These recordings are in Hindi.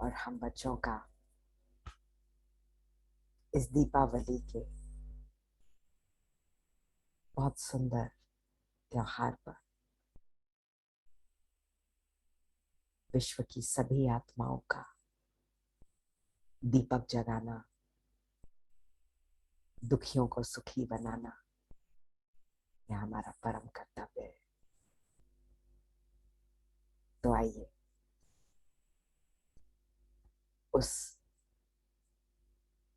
और हम बच्चों का इस दीपावली के बहुत सुंदर त्योहार पर विश्व की सभी आत्माओं का दीपक जगाना, दुखियों को सुखी बनाना, यह हमारा परम कर्तव्य है। तो आइए उस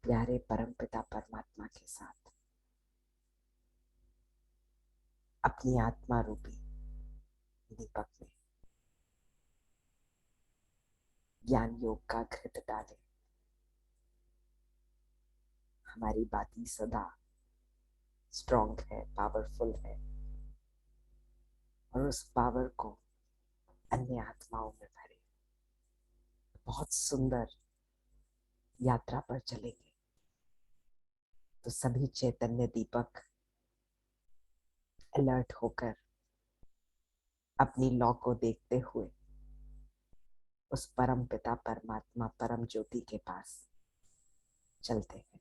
प्यारे परम पिता परमात्मा के साथ अपनी आत्मा रूपी दीपक में ज्ञान योग का घृत डालें। हमारी बातें सदा स्ट्रॉन्ग है, पावरफुल है, और उस पावर को अन्य आत्माओं में भरे। बहुत सुंदर यात्रा पर चलेंगे तो सभी चैतन्य दीपक अलर्ट होकर अपनी लॉ को देखते हुए उस परम पिता परमात्मा परम ज्योति के पास चलते हैं।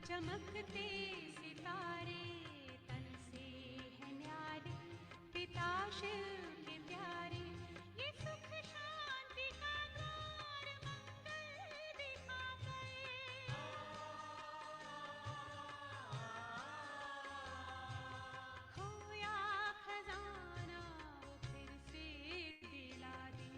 चमकते सितारे तन से है न्यारे, पिता शिव के प्यारे। ये सुख शांति का द्वार मंगल दिखाकर, खोया खजाना वो फिर से दिला दे।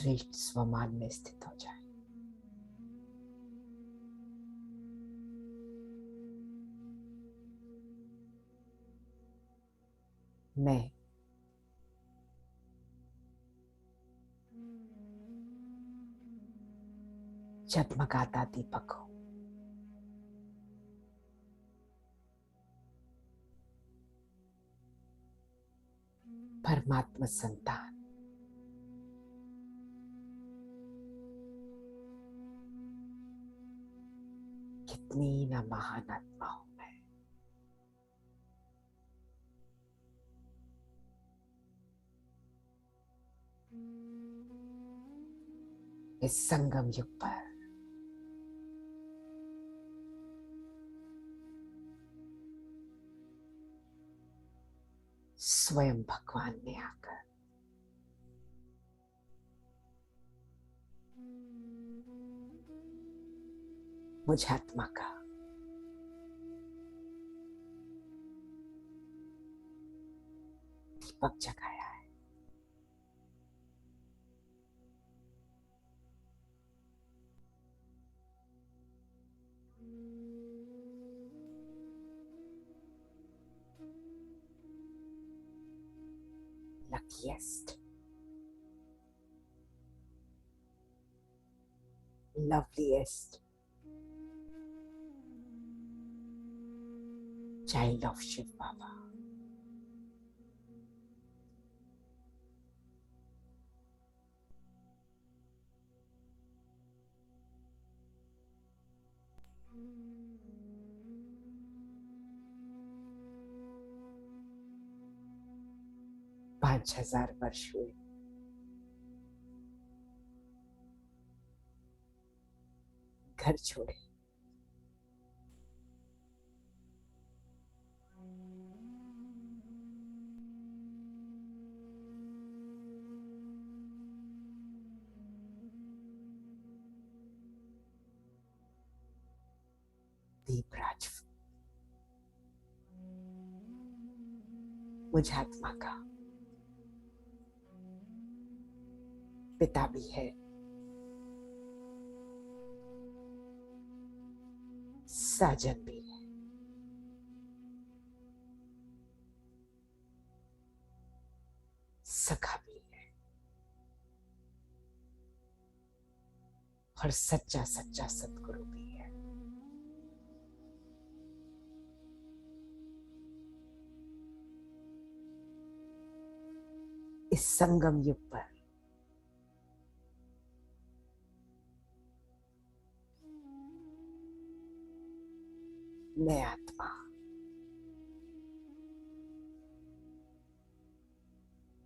श्रेष्ठ स्वमान में स्थित हो जाए। मैं जगमगाता दीपक हूं। परमात्मा संतान, कितनी न महान आत्मा हूं मैं। इस संगम युग पर स्वयं भगवान ने आकर मुझ आत्मा का दीपक जगाया है। Luckiest, loveliest child of Shiv Baba. पांच 5000 वर्ष हुए घर छोड़े, दीपराज मुझ आत्मा का पिता भी है, साजन भी है, सखा भी है और सच्चा सच्चा सतगुरु भी है। इस संगम युग पर मैं आत्मा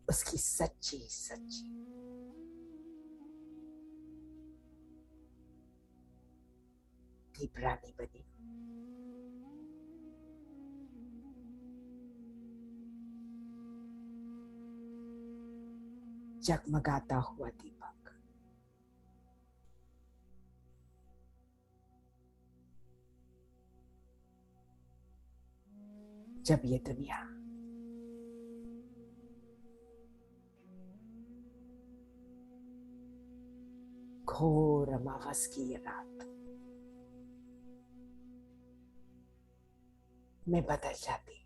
उसकी सच्ची सच्ची दीपरानी बनी। जगमगाता हुआ दीपक जब ये दुनिया घोर अमावस की ये रात में बदल जाती है,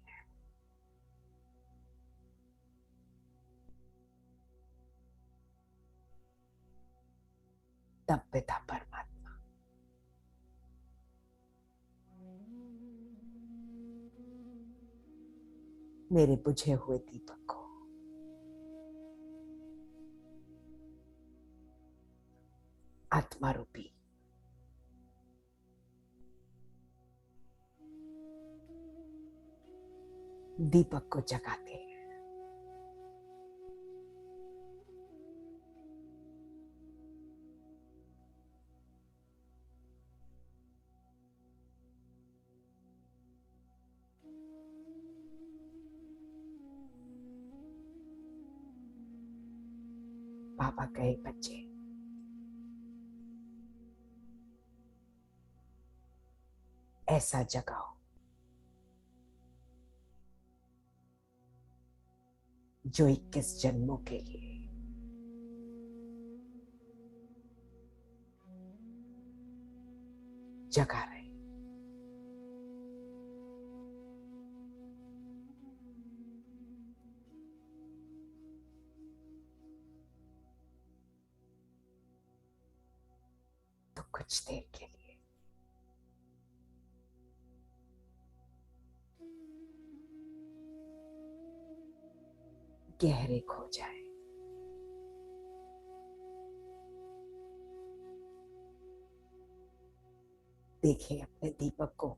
तब पिता परमात्मा मेरे बुझे हुए दीपक को आत्मा रूपी दीपक को जगाते हैं। पापा कहे बच्चे ऐसा जगाओ जो 21 जन्मों के लिए जगा रहे। तो कुछ देर के लिए गहरे खो जाए। देखें अपने दीपक को।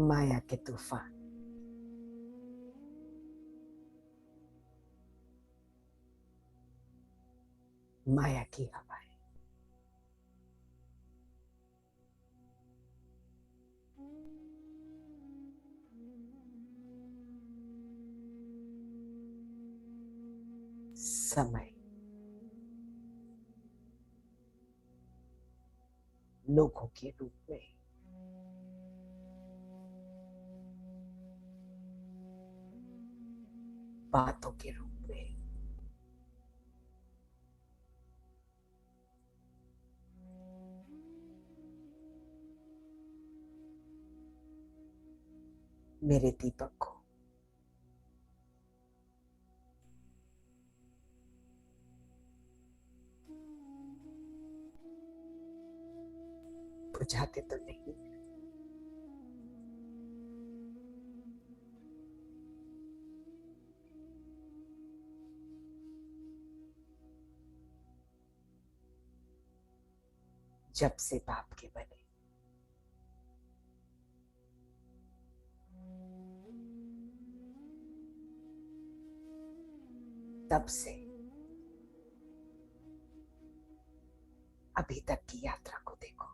माया के तूफान, माया की हवाएं, समय, लोगों के रूप में, बातों के रूप में, मेरे दीपक को बुझाते तो नहीं। जब से बाप के बने तब से अभी तक की यात्रा को देखो।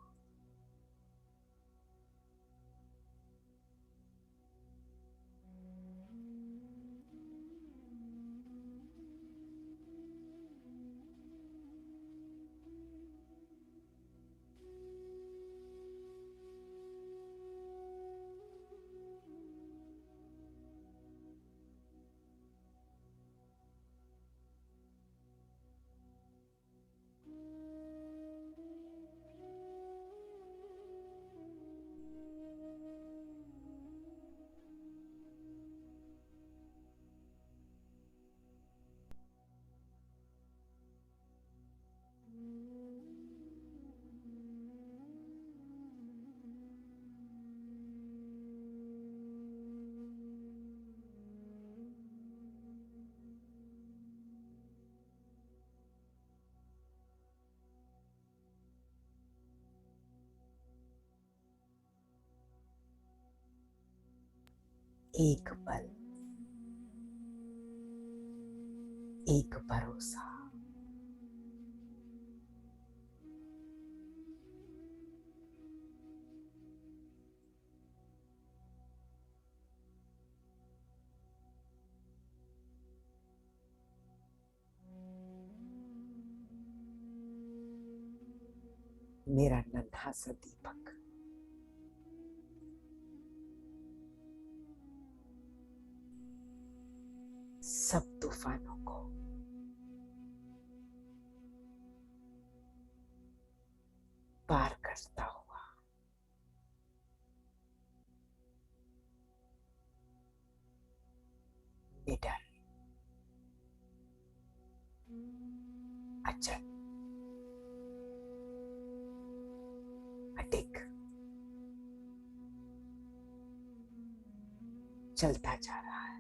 एक पल, एक भरोसा, मेरा नन्हा सा दीपक सब तूफानों को पार करता हुआ निडर, अचल, अडिग चलता जा रहा है।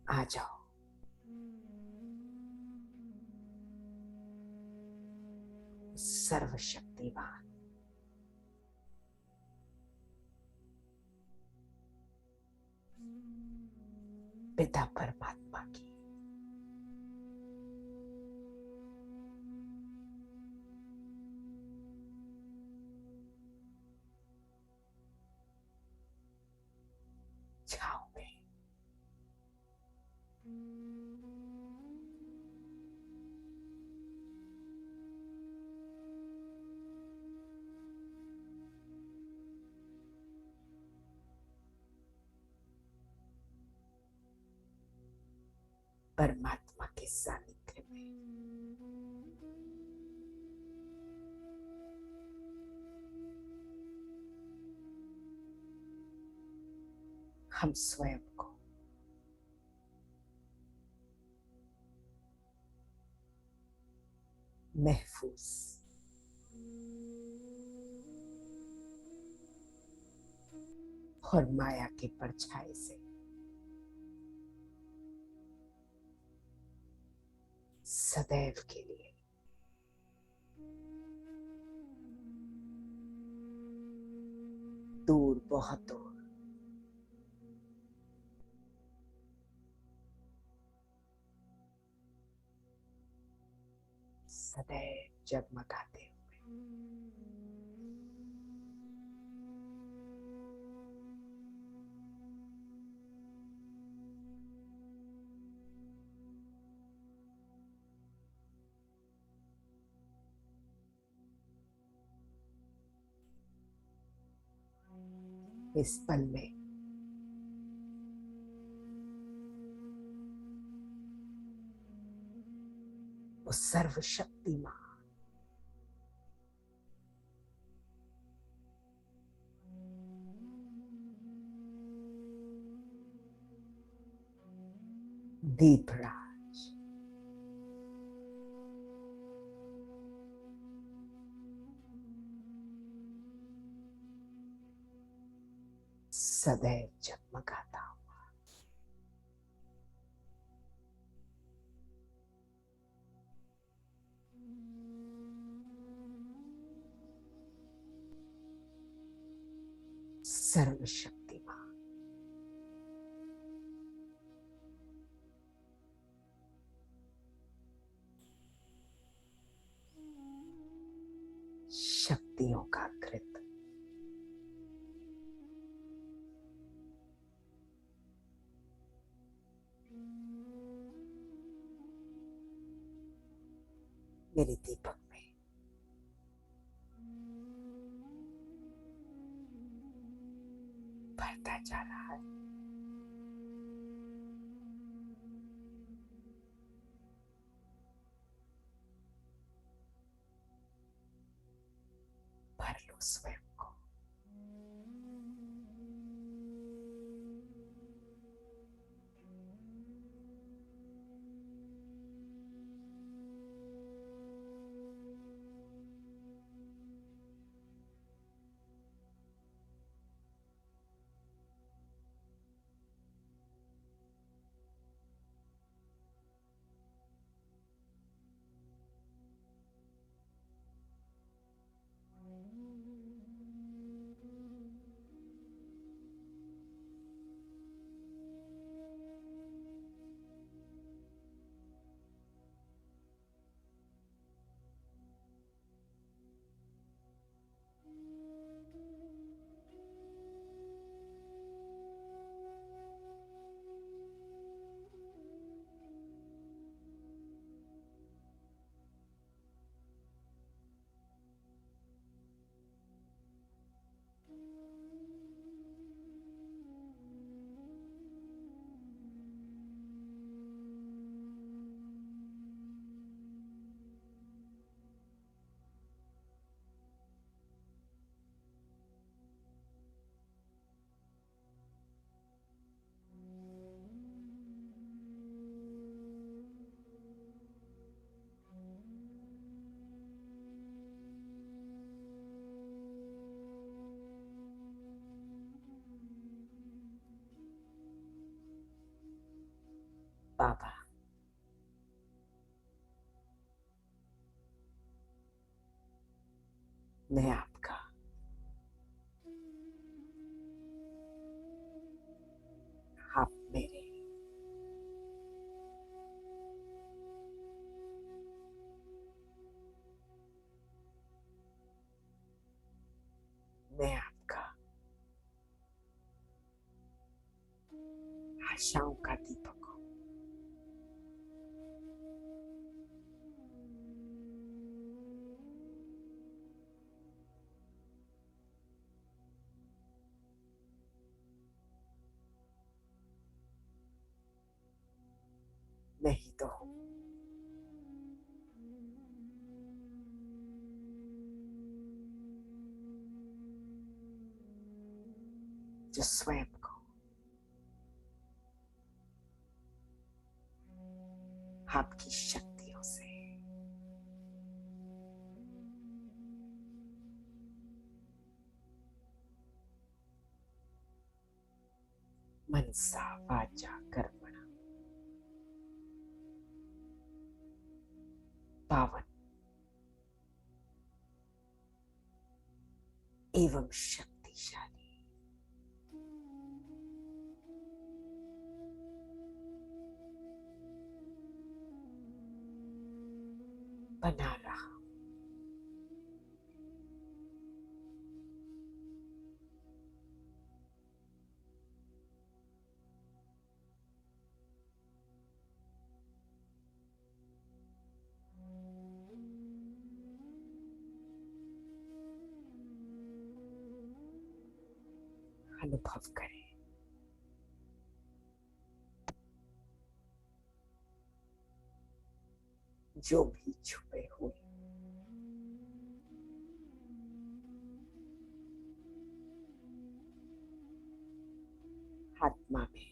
आ जाओ, सर्वशक्तिमान पिता परमात्मा की छाव में परमात्मा के सानिध्य में हम स्वयं को महफूज और माया के परछाई से सदैव के लिए दूर, बहुत दूर सदैव जगमगाते हुए इस पल में वो सर्वशक्तिमान दीपराज सदैव जगमगाता हुआ सर्वशक्तिमान शक्तियों का कृत मेरे दीपक में बढ़ता जा रहा है। भर लो स्वयं को बाबा मैं आपका आप मेरे मैं आपका आशाओं का दीपक हूं। नहीं तो हूं। जो स्वयं को आपकी शक्तियों से मनसा वाचा कर्मणा पावन एवं शक्तिशाली बना रहा। अनुभव करें जो भी छुपे हुए आत्मा में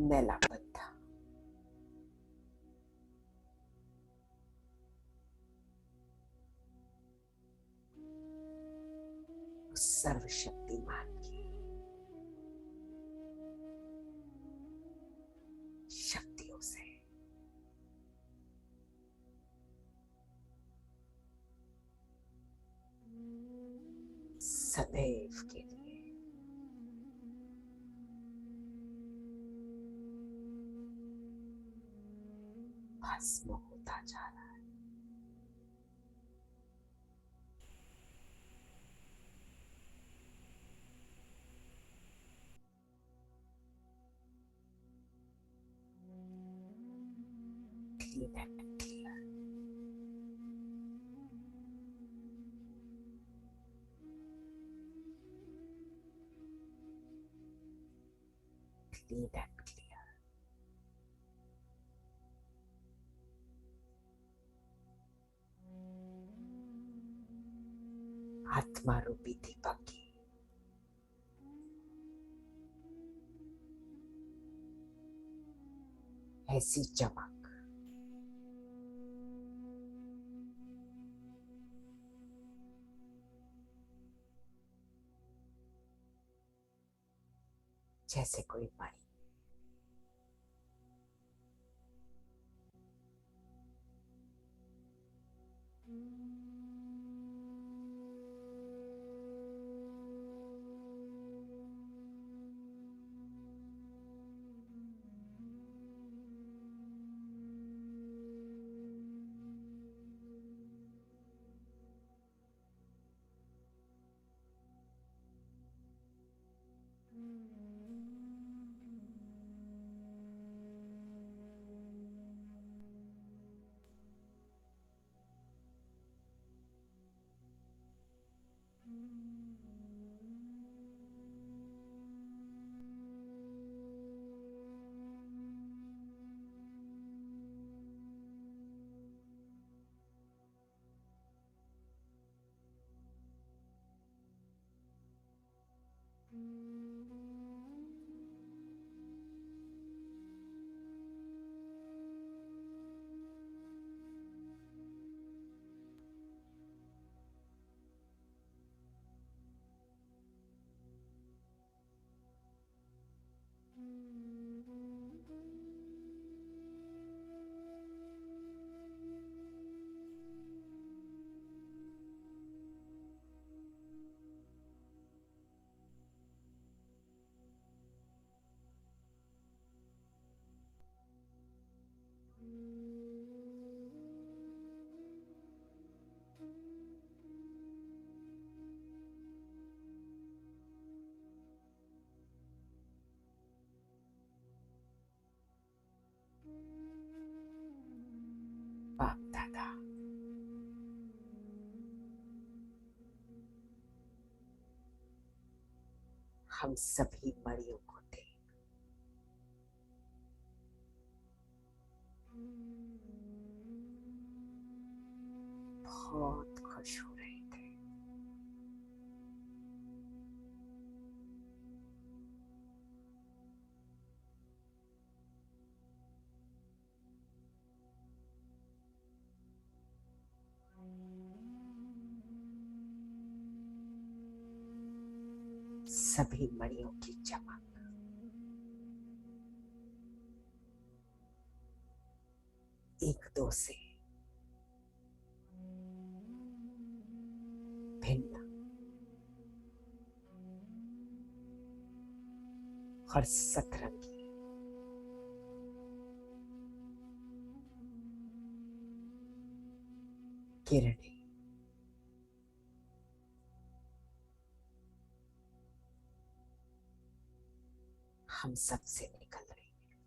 मैलापन था, उस सर्वशक्तिमान की शक्तियों से सदैव के लिए भस्म होता जा रहा है। Clean and clear. Clean and clear. आत्मा रूपी दीपक की ऐसी चमक जैसे कोई मणि हम सभी मणियों को देख बहुत खुश हो रहे थे। सभी मणियों की चमक एक दो से भिन्न और सतरंगी किरणें हम सब से निकल रही हैं।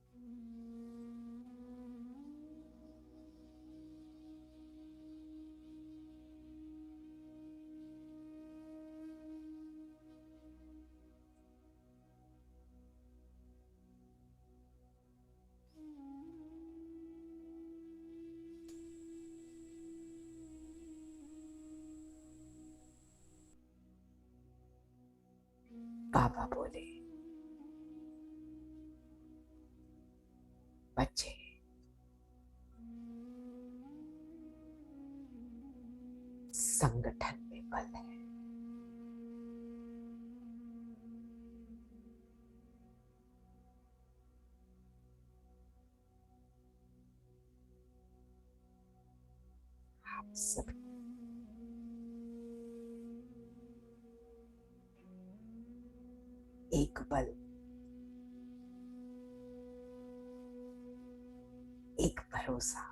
बाबा बोले, बच्चे संगठन में बल है। आप सभी एक बल, एक भरोसा,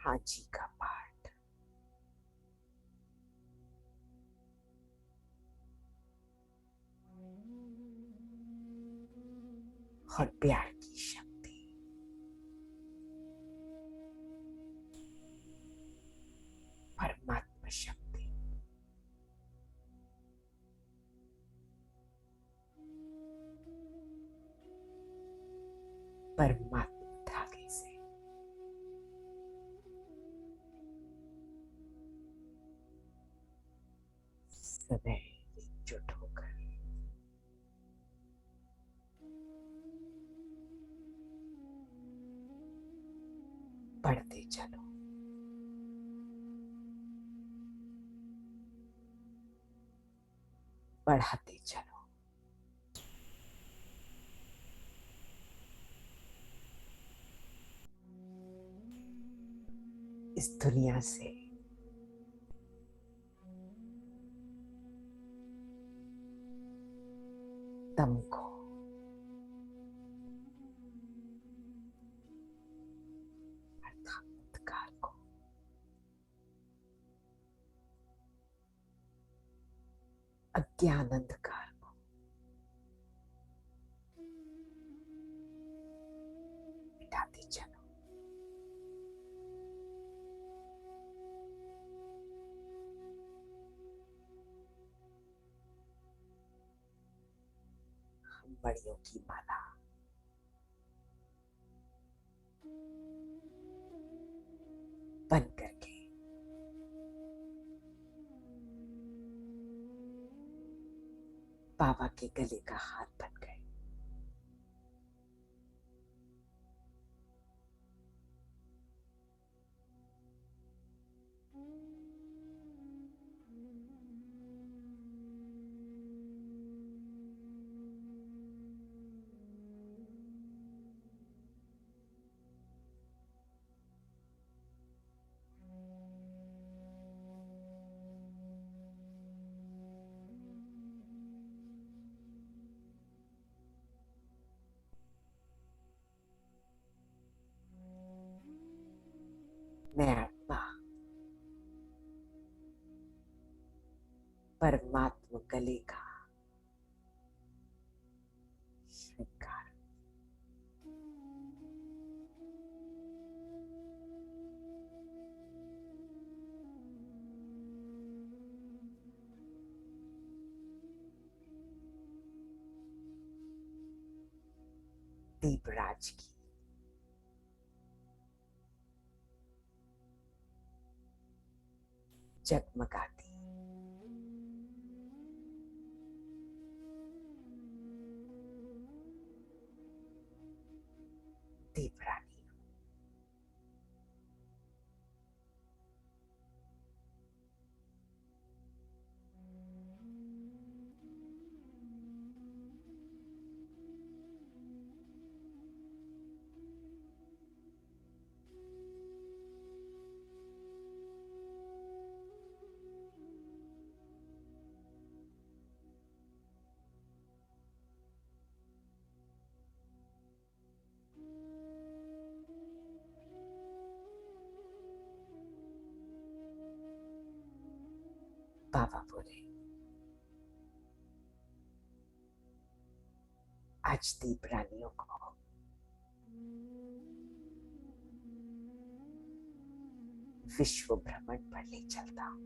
हाजी का पाठ और प्यार की शक्ति परमात्मा शक्ति परमात्मा धागे से सदैव एकजुट होकर बढ़ते चलो। बढ़ाते चलो। इस दुनिया से दम को अर्थात अंधकार को अज्ञान अंधकार को मिटाते चलो। हम बड़ियों की माला बन करके बाबा के गले का हाथ बन गए। मैं आत्मा परमात्मा गले का श्रृंगार दीपराज की जगमगाती दीपरानी बाबा बोले, आज दीपरानियों को विश्व भ्रमण पर ले चलता हूं।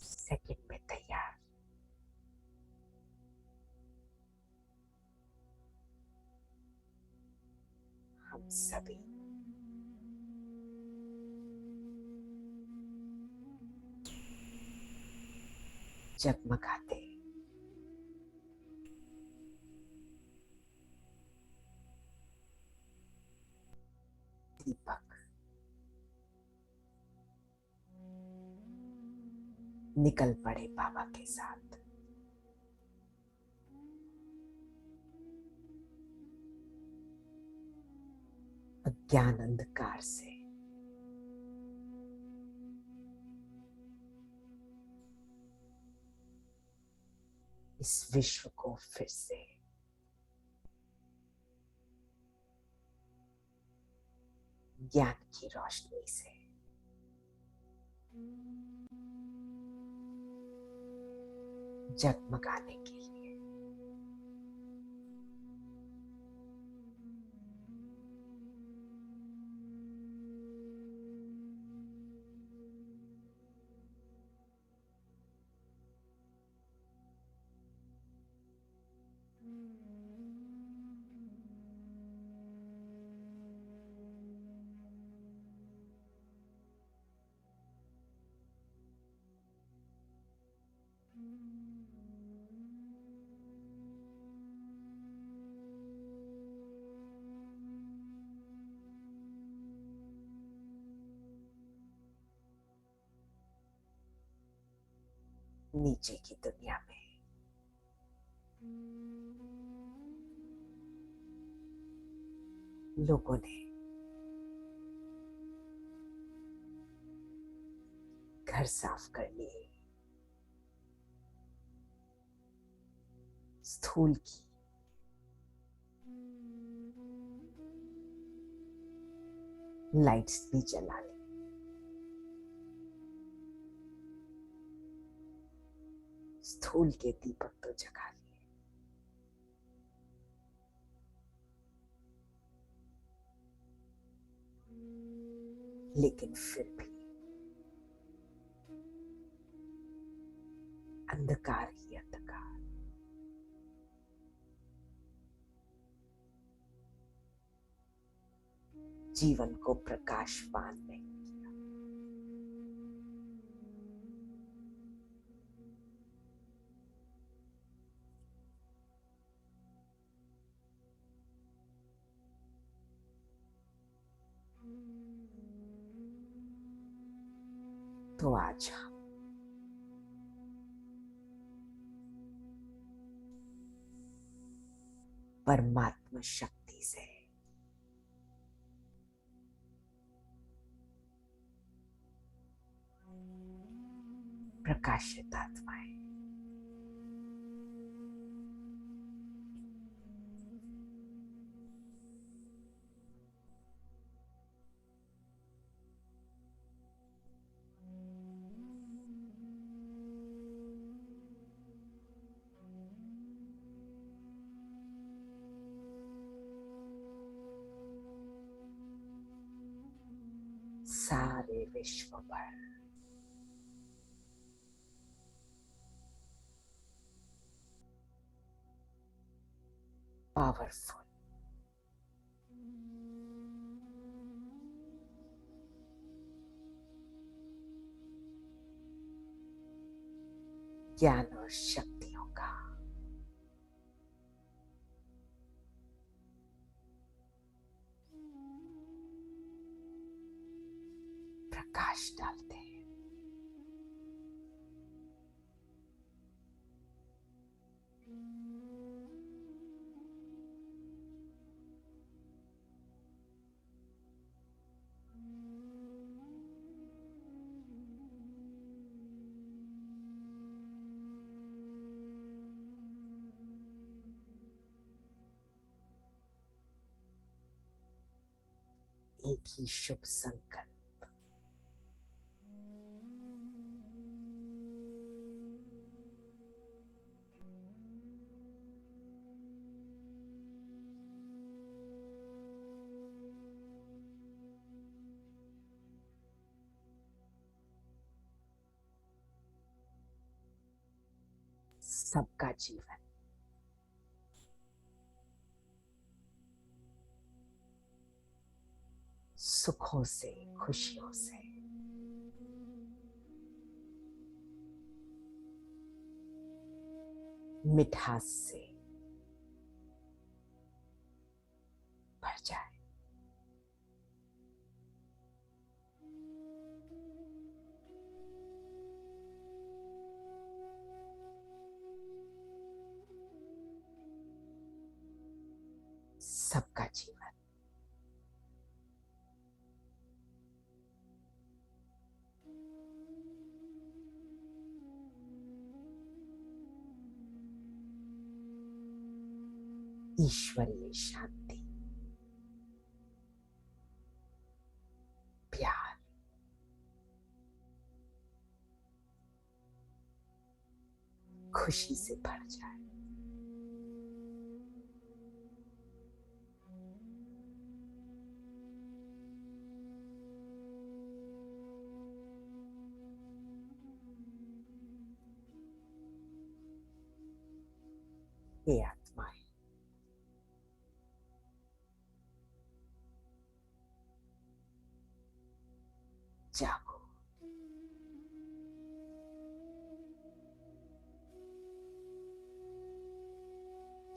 सेकंड में तैयार। हम सभी जगमगाते दीपक निकल पड़े बाबा के साथ। अज्ञान अंधकार से इस विश्व को फिर से ज्ञान की रोशनी से जगमगाने के लिए नीचे की दुनिया में लोगों ने घर साफ कर लिए, स्थूल की लाइट्स भी जला ली। स्थूल के दीपक तो जगा लिए, लेकिन फिर भी अंधकार ही अंधकार। जीवन को प्रकाशवान नहीं किया। तो आज हम परमात्मा शक्ति से प्रकाशित आत्माएं सारे विश्व पर पावरफुल। ज्ञान और शक्तियों का प्रकाश डालते हैं। एक ही शुभ संकल्प, सबका जीवन सुखों से, खुशियों से, मिठास से भर जाए। सबका जीवन ईश्वरीय शांति, प्यार, खुशी से भर जाए। हे आत्माएं, जागो।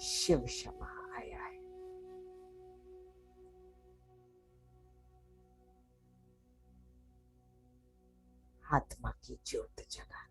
शिव क्षमा आया है। आत्मा की ज्योत जगाने।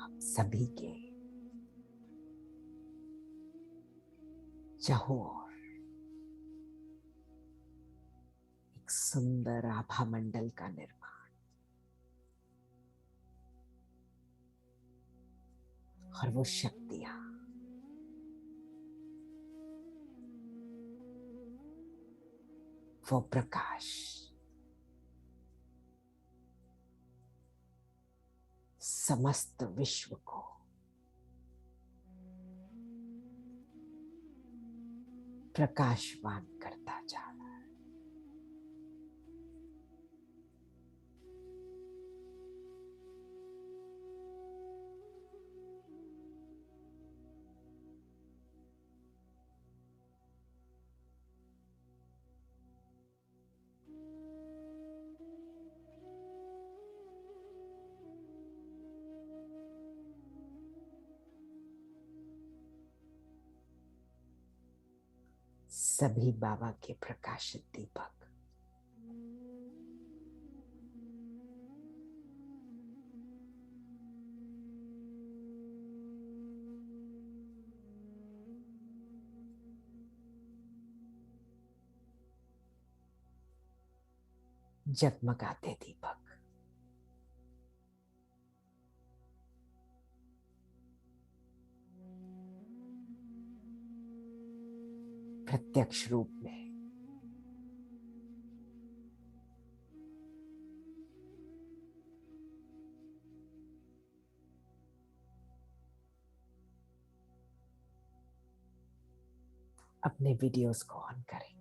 हम सभी के चाहों ओर एक सुंदर आभा मंडल का निर्माण और वो शक्तियां वो प्रकाश समस्त विश्व को प्रकाशवान करता जा रहा है। सभी बाबा के प्रकाशित दीपक। जगमगाते दीपक। प्रत्यक्ष रूप में अपने वीडियोस को ऑन करेंगे।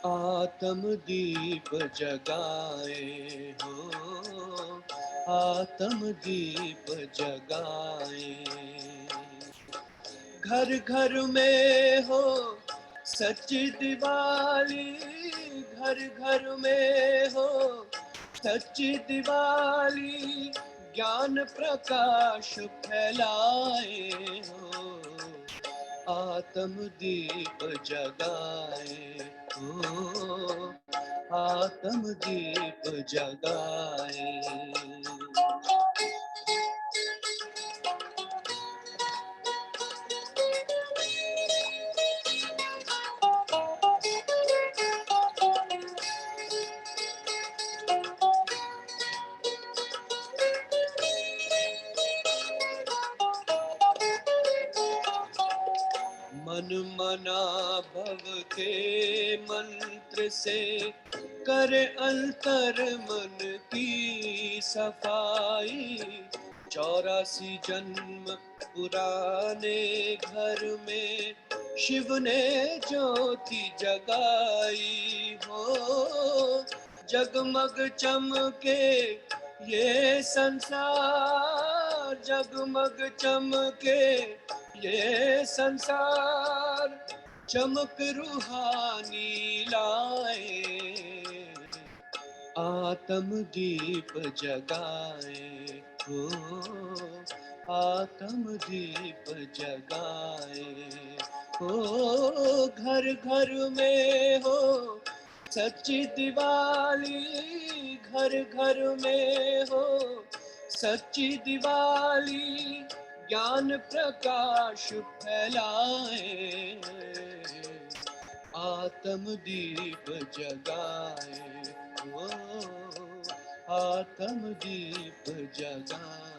आत्म दीप जगाए हो, आत्म दीप जगाए। घर घर में हो सच्ची दिवाली, घर घर में हो सच्ची दिवाली, ज्ञान प्रकाश फैलाए हो, आत्म दीप जगाए हो, आत्म दीप जगाए। मन मना भव के मंत्र से करे अंतर मन की सफाई, 84 जन्म पुराने घर में शिव ने ज्योति जगाई हो, जगमग चमके ये संसार, जगमग चमके ये संसार, चमक रूहानी लाए, आत्म दीप जगाए हो, आत्म दीप जगाए हो। घर घर में हो सच्ची दिवाली, घर घर में हो सच्ची दिवाली, ज्ञान प्रकाश फैलाए, आत्म दीप जगाए हो, आत्म दीप जगाए।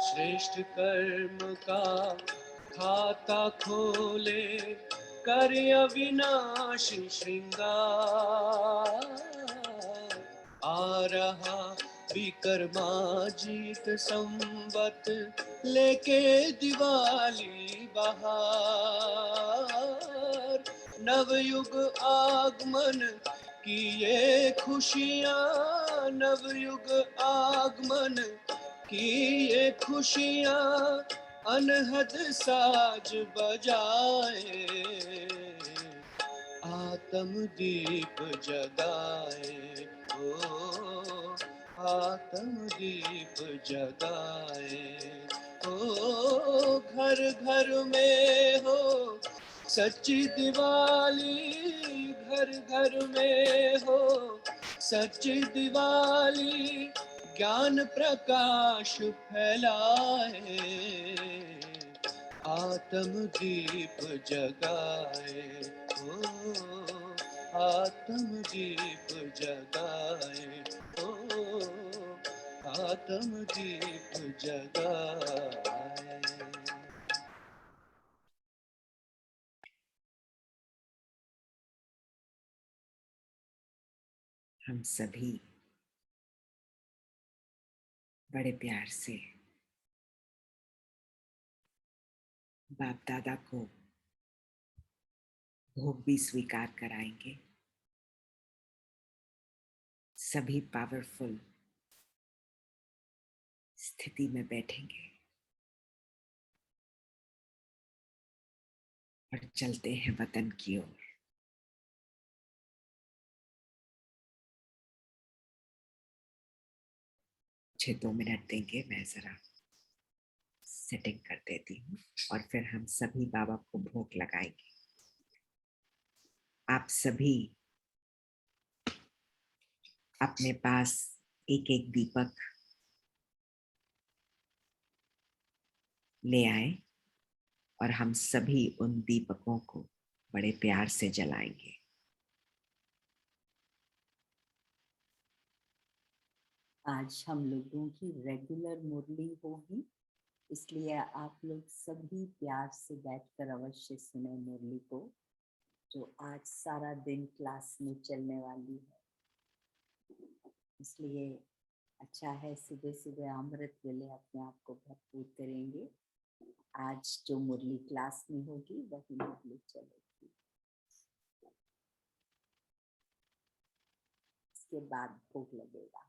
श्रेष्ठ कर्म का खाता खोले, कर अविनाशी श्रृंगार, आ रहा विक्रमाजीत संवत, लेके दिवाली बहार, नवयुग आगमन की ये खुशियाँ, नवयुग आगमन की ये खुशियाँ, अनहद साज बजाए, आत्म दीप जगाए हो, आत्म दीप जगाए हो। घर घर में हो सच्ची दिवाली, घर घर में हो सच्ची दिवाली, ज्ञान प्रकाश फैलाए, आत्म दीप जगाए, ओ आत्म दीप जगाए, ओ आत्म दीप जगाए। हम सभी बड़े प्यार से बाप दादा को भोग भी स्वीकार कराएंगे। सभी पावरफुल स्थिति में बैठेंगे और चलते हैं वतन की ओर। मुझे 2 मिनट देंगे, मैं जरा सेटिंग कर देती हूँ और फिर हम सभी बाबा को भोग लगाएंगे। आप सभी अपने पास एक एक दीपक ले आए और हम सभी उन दीपकों को बड़े प्यार से जलाएंगे। आज हम लोगों की रेगुलर मुरली होगी, इसलिए आप लोग सभी प्यार से बैठकर अवश्य सुने मुरली को, जो आज सारा दिन क्लास में चलने वाली है। इसलिए अच्छा है, सुबह सुबह अमृत वेले अपने आप को भरपूर करेंगे। आज जो मुरली क्लास में होगी वही मुरली चलेगी। इसके बाद भोग लगेगा।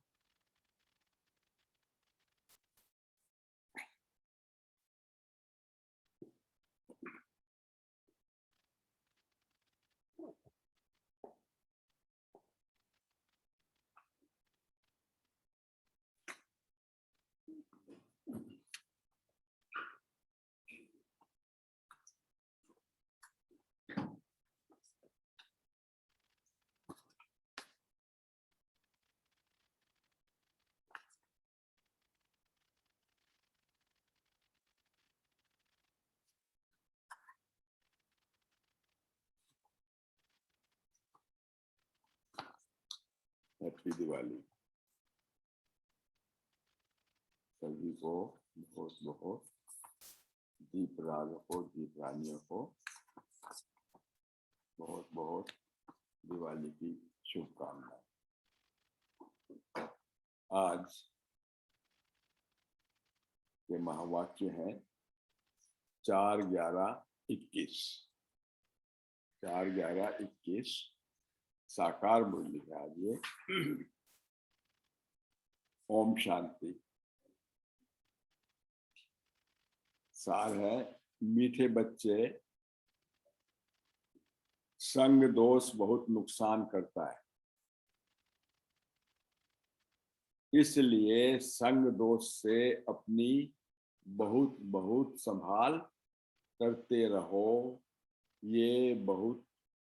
हैप्पी दिवाली सभी को। बहुत बहुत दीप राजकों, दीप रानियों को बहुत बहुत दिवाली की शुभकामनाएं। आज के महावाक्य हैं 4-11-21। 4-11-21 साकार मुरली है आज ये। ओम शांति। सार है, मीठे बच्चे, संग दोष बहुत नुकसान करता है, इसलिए संग दोष से अपनी बहुत बहुत संभाल करते रहो, ये बहुत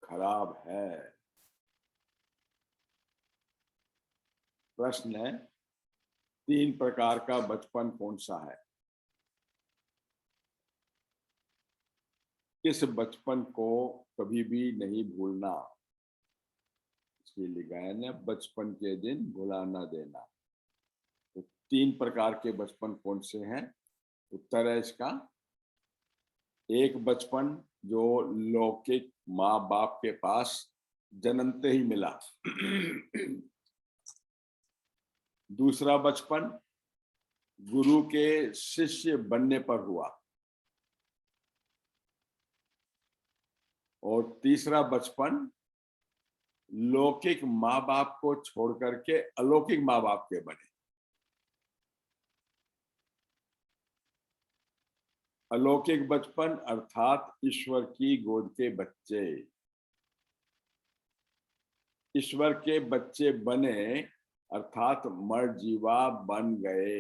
खराब है। प्रश्न है, 3 प्रकार का बचपन कौन सा है? किस बचपन को कभी भी नहीं भूलना? इसके लिए गायन है, बचपन के दिन भुला ना देना। तो 3 प्रकार के बचपन कौन से हैं? उत्तर है इसका, एक बचपन जो लौकिक माँ बाप के पास जन्मते ही मिला। दूसरा बचपन गुरु के शिष्य बनने पर हुआ। और तीसरा बचपन लौकिक माँ बाप को छोड़ करके अलौकिक माँ बाप के बने। अलौकिक बचपन अर्थात ईश्वर की गोद के बच्चे। ईश्वर के बच्चे बने अर्थात मर्जीवा बन गए।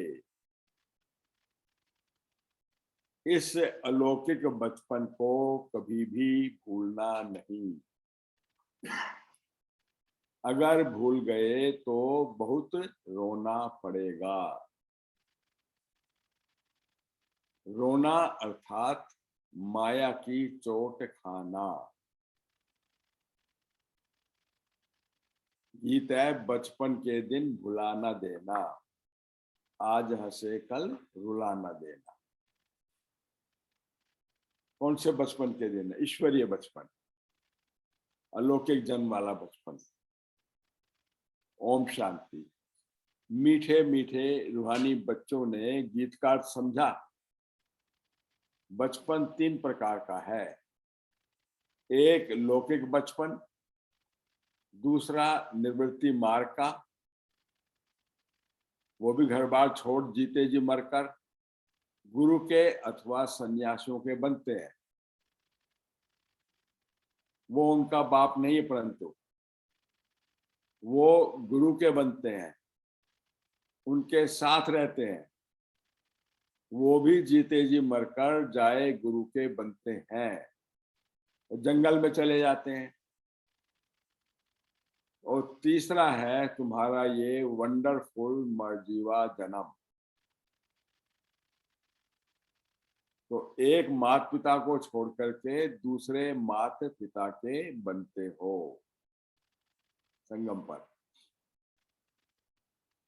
इस अलौकिक बचपन को कभी भी भूलना नहीं। अगर भूल गए तो बहुत रोना पड़ेगा। रोना अर्थात माया की चोट खाना। गीत है बचपन के दिन भुला ना देना, आज हंसे कल रुला ना देना। कौन से बचपन के दिन? ईश्वरीय बचपन, अलौकिक जन्म वाला बचपन। ओम शांति। मीठे मीठे रूहानी बच्चों ने गीतकार समझा, बचपन 3 प्रकार का है। एक लौकिक बचपन, दूसरा निवृत्ति मार्ग का, वो भी घर बार छोड़ जीते जी मरकर गुरु के अथवा सन्यासियों के बनते हैं। वो उनका बाप नहीं है, परंतु वो गुरु के बनते हैं, उनके साथ रहते हैं। वो भी जीते जी मरकर जाए गुरु के बनते हैं, जंगल में चले जाते हैं। और तीसरा है तुम्हारा ये वंडरफुल मर्जीवा जन्म। तो एक माता पिता को छोड़ करके दूसरे माता पिता के बनते हो संगम पर।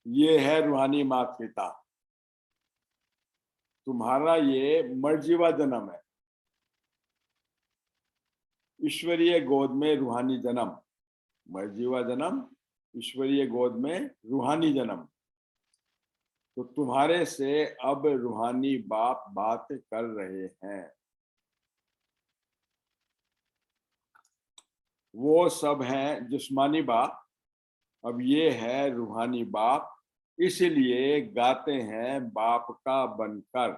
ये है रूहानी माता पिता। तुम्हारा ये मर्जीवा जन्म है, ईश्वरीय गोद में रूहानी जन्म। मर्जीवा जन्म, ईश्वरीय गोद में रूहानी जन्म। तो तुम्हारे से अब रूहानी बाप बात कर रहे हैं। वो सब हैं जिस्मानी बाप, अब ये है रूहानी बाप। इसलिए गाते हैं बाप का बनकर,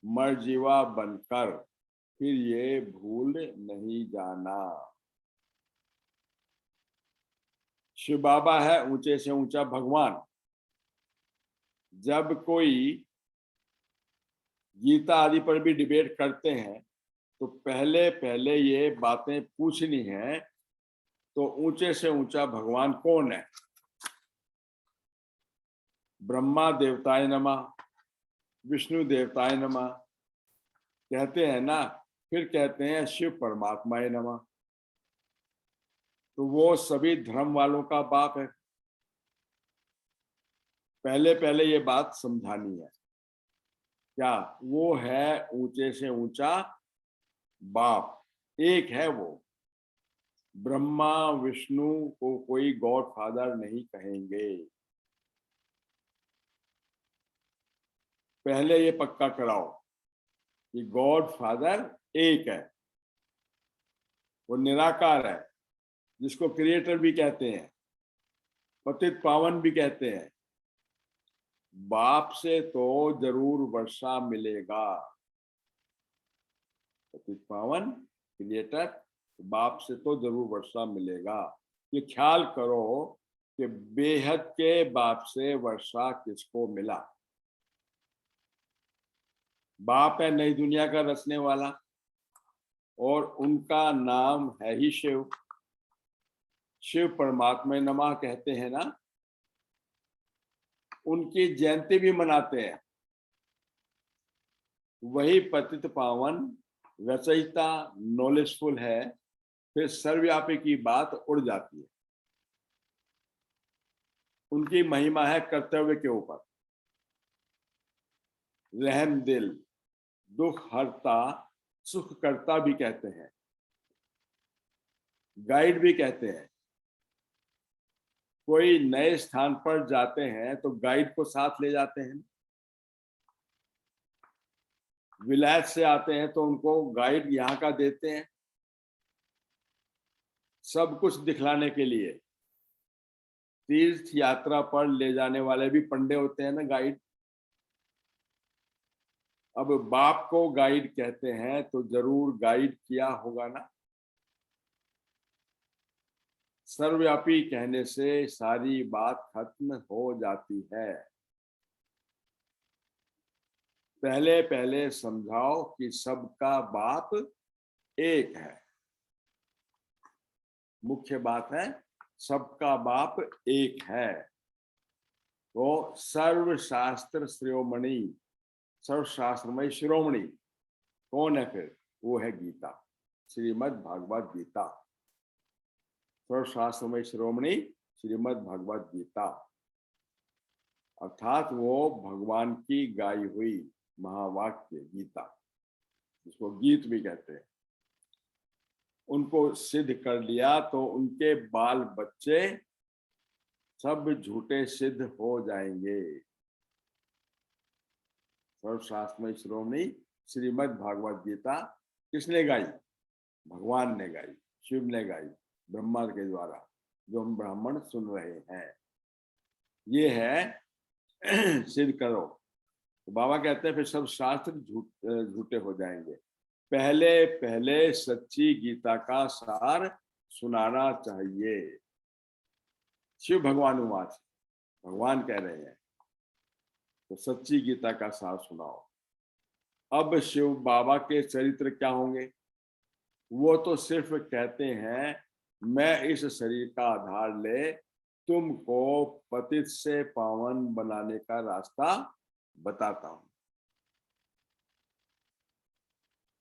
मर्जीवा बनकर, फिर ये भूल नहीं जाना। शिव बाबा है ऊंचे से ऊंचा भगवान। जब कोई गीता आदि पर भी डिबेट करते हैं तो पहले पहले ये बातें पूछनी है, तो ऊंचे से ऊंचा भगवान कौन है? ब्रह्मा देवताय नमः, विष्णु देवताय नमः कहते हैं ना, फिर कहते हैं शिव परमात्माय नमः। तो वो सभी धर्म वालों का बाप है। पहले पहले ये बात समझानी है। क्या? वो है ऊंचे से ऊंचा बाप, एक है वो। ब्रह्मा विष्णु को कोई गॉड फादर नहीं कहेंगे। पहले ये पक्का कराओ कि गॉड फादर एक है, वो निराकार है, जिसको क्रिएटर भी कहते हैं, पतित पावन भी कहते हैं। बाप से तो जरूर वर्षा मिलेगा। पतित पावन क्रिएटर, बाप से तो जरूर वर्षा मिलेगा। ये ख्याल करो कि बेहद के बाप से वर्षा किसको मिला? बाप है नई दुनिया का रचने वाला, और उनका नाम है ही शिव। शिव परमात्मा नमः कहते हैं ना, उनकी जयंती भी मनाते हैं। वही पतित पावन रचयिता नॉलेजफुल है, फिर सर्वव्यापी की बात उड़ जाती है। उनकी महिमा है कर्तव्य के ऊपर। रहम दिल, दुख हरता, सुख करता भी कहते हैं, गाइड भी कहते हैं। कोई नए स्थान पर जाते हैं तो गाइड को साथ ले जाते हैं। विलायत से आते हैं तो उनको गाइड यहाँ का देते हैं, सब कुछ दिखलाने के लिए। तीर्थ यात्रा पर ले जाने वाले भी पंडे होते हैं ना, गाइड। अब बाप को गाइड कहते हैं तो जरूर गाइड किया होगा ना। सर्वव्यापी कहने से सारी बात खत्म हो जाती है। पहले पहले समझाओ कि सबका बाप एक है। मुख्य बात है सबका बाप एक है। वो सर्वशास्त्र श्रेयोमणि, सर्वशास्त्रमय शिरोमणि कौन है फिर? वो है गीता, श्रीमद् भागवत गीता। सर्वशास्त्रमय शिरोमणि श्रीमद् भागवत गीता, अर्थात वो भगवान की गाई हुई महावाक्य गीता, जिसको गीत भी कहते हैं। उनको सिद्ध कर लिया तो उनके बाल बच्चे सब झूठे सिद्ध हो जाएंगे। सर्वशास्त्रमय शिरोमणि श्रीमद् भागवत गीता किसने गाई? भगवान ने गाई, शिव ने गाई, ब्रह्मा के द्वारा, जो हम ब्राह्मण सुन रहे हैं। ये है सिद्ध करो। तो बाबा कहते हैं फिर सब शास्त्र झूठे हो जाएंगे। पहले पहले सच्ची गीता का सार सुनाना चाहिए। शिव भगवान उवाच, भगवान कह रहे हैं तो सच्ची गीता का सार सुनाओ। अब शिव बाबा के चरित्र क्या होंगे? वो तो सिर्फ कहते हैं मैं इस शरीर का आधार ले तुमको पतित से पावन बनाने का रास्ता बताता हूं।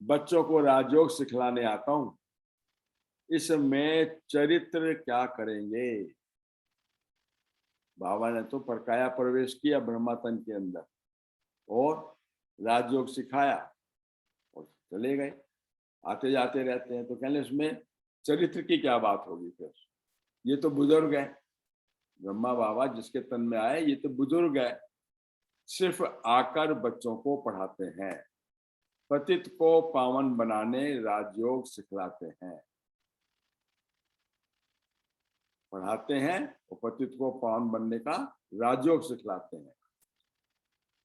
बच्चों को राजयोग सिखलाने आता हूं। इसमें चरित्र क्या करेंगे? बाबा ने तो परकाया प्रवेश किया ब्रह्मा तन के अंदर और राजयोग सिखाया और चले गए, आते जाते रहते हैं। तो कहने इसमें चरित्र की क्या बात होगी फिर? ये तो बुजुर्ग है, ब्रह्मा बाबा जिसके तन में आए ये तो बुजुर्ग है, सिर्फ आकर बच्चों को पढ़ाते हैं, पतित को पावन बनाने राजयोग सिखलाते हैं, पढ़ाते हैं और पतित को पावन बनने का राजयोग सिखलाते हैं।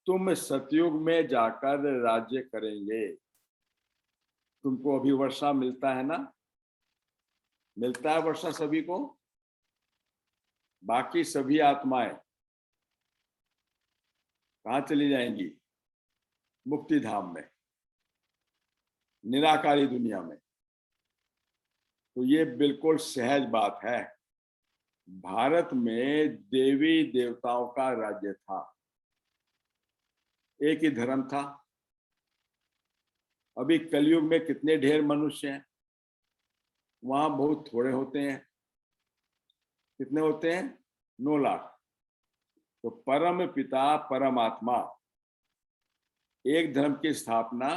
तुम सतयुग में जाकर राज्य करेंगे। तुमको अभी वर्षा मिलता है ना, मिलता है वर्षा सभी को। बाकी सभी आत्माएं कहाँ चली जाएंगी? मुक्ति धाम में, निराकारी दुनिया में। तो ये बिल्कुल सहज बात है। भारत में देवी देवताओं का राज्य था, एक ही धर्म था। अभी कलयुग में कितने ढेर मनुष्य हैं? वहां बहुत थोड़े होते हैं। कितने होते हैं? 9 लाख। तो परम पिता परमात्मा एक धर्म की स्थापना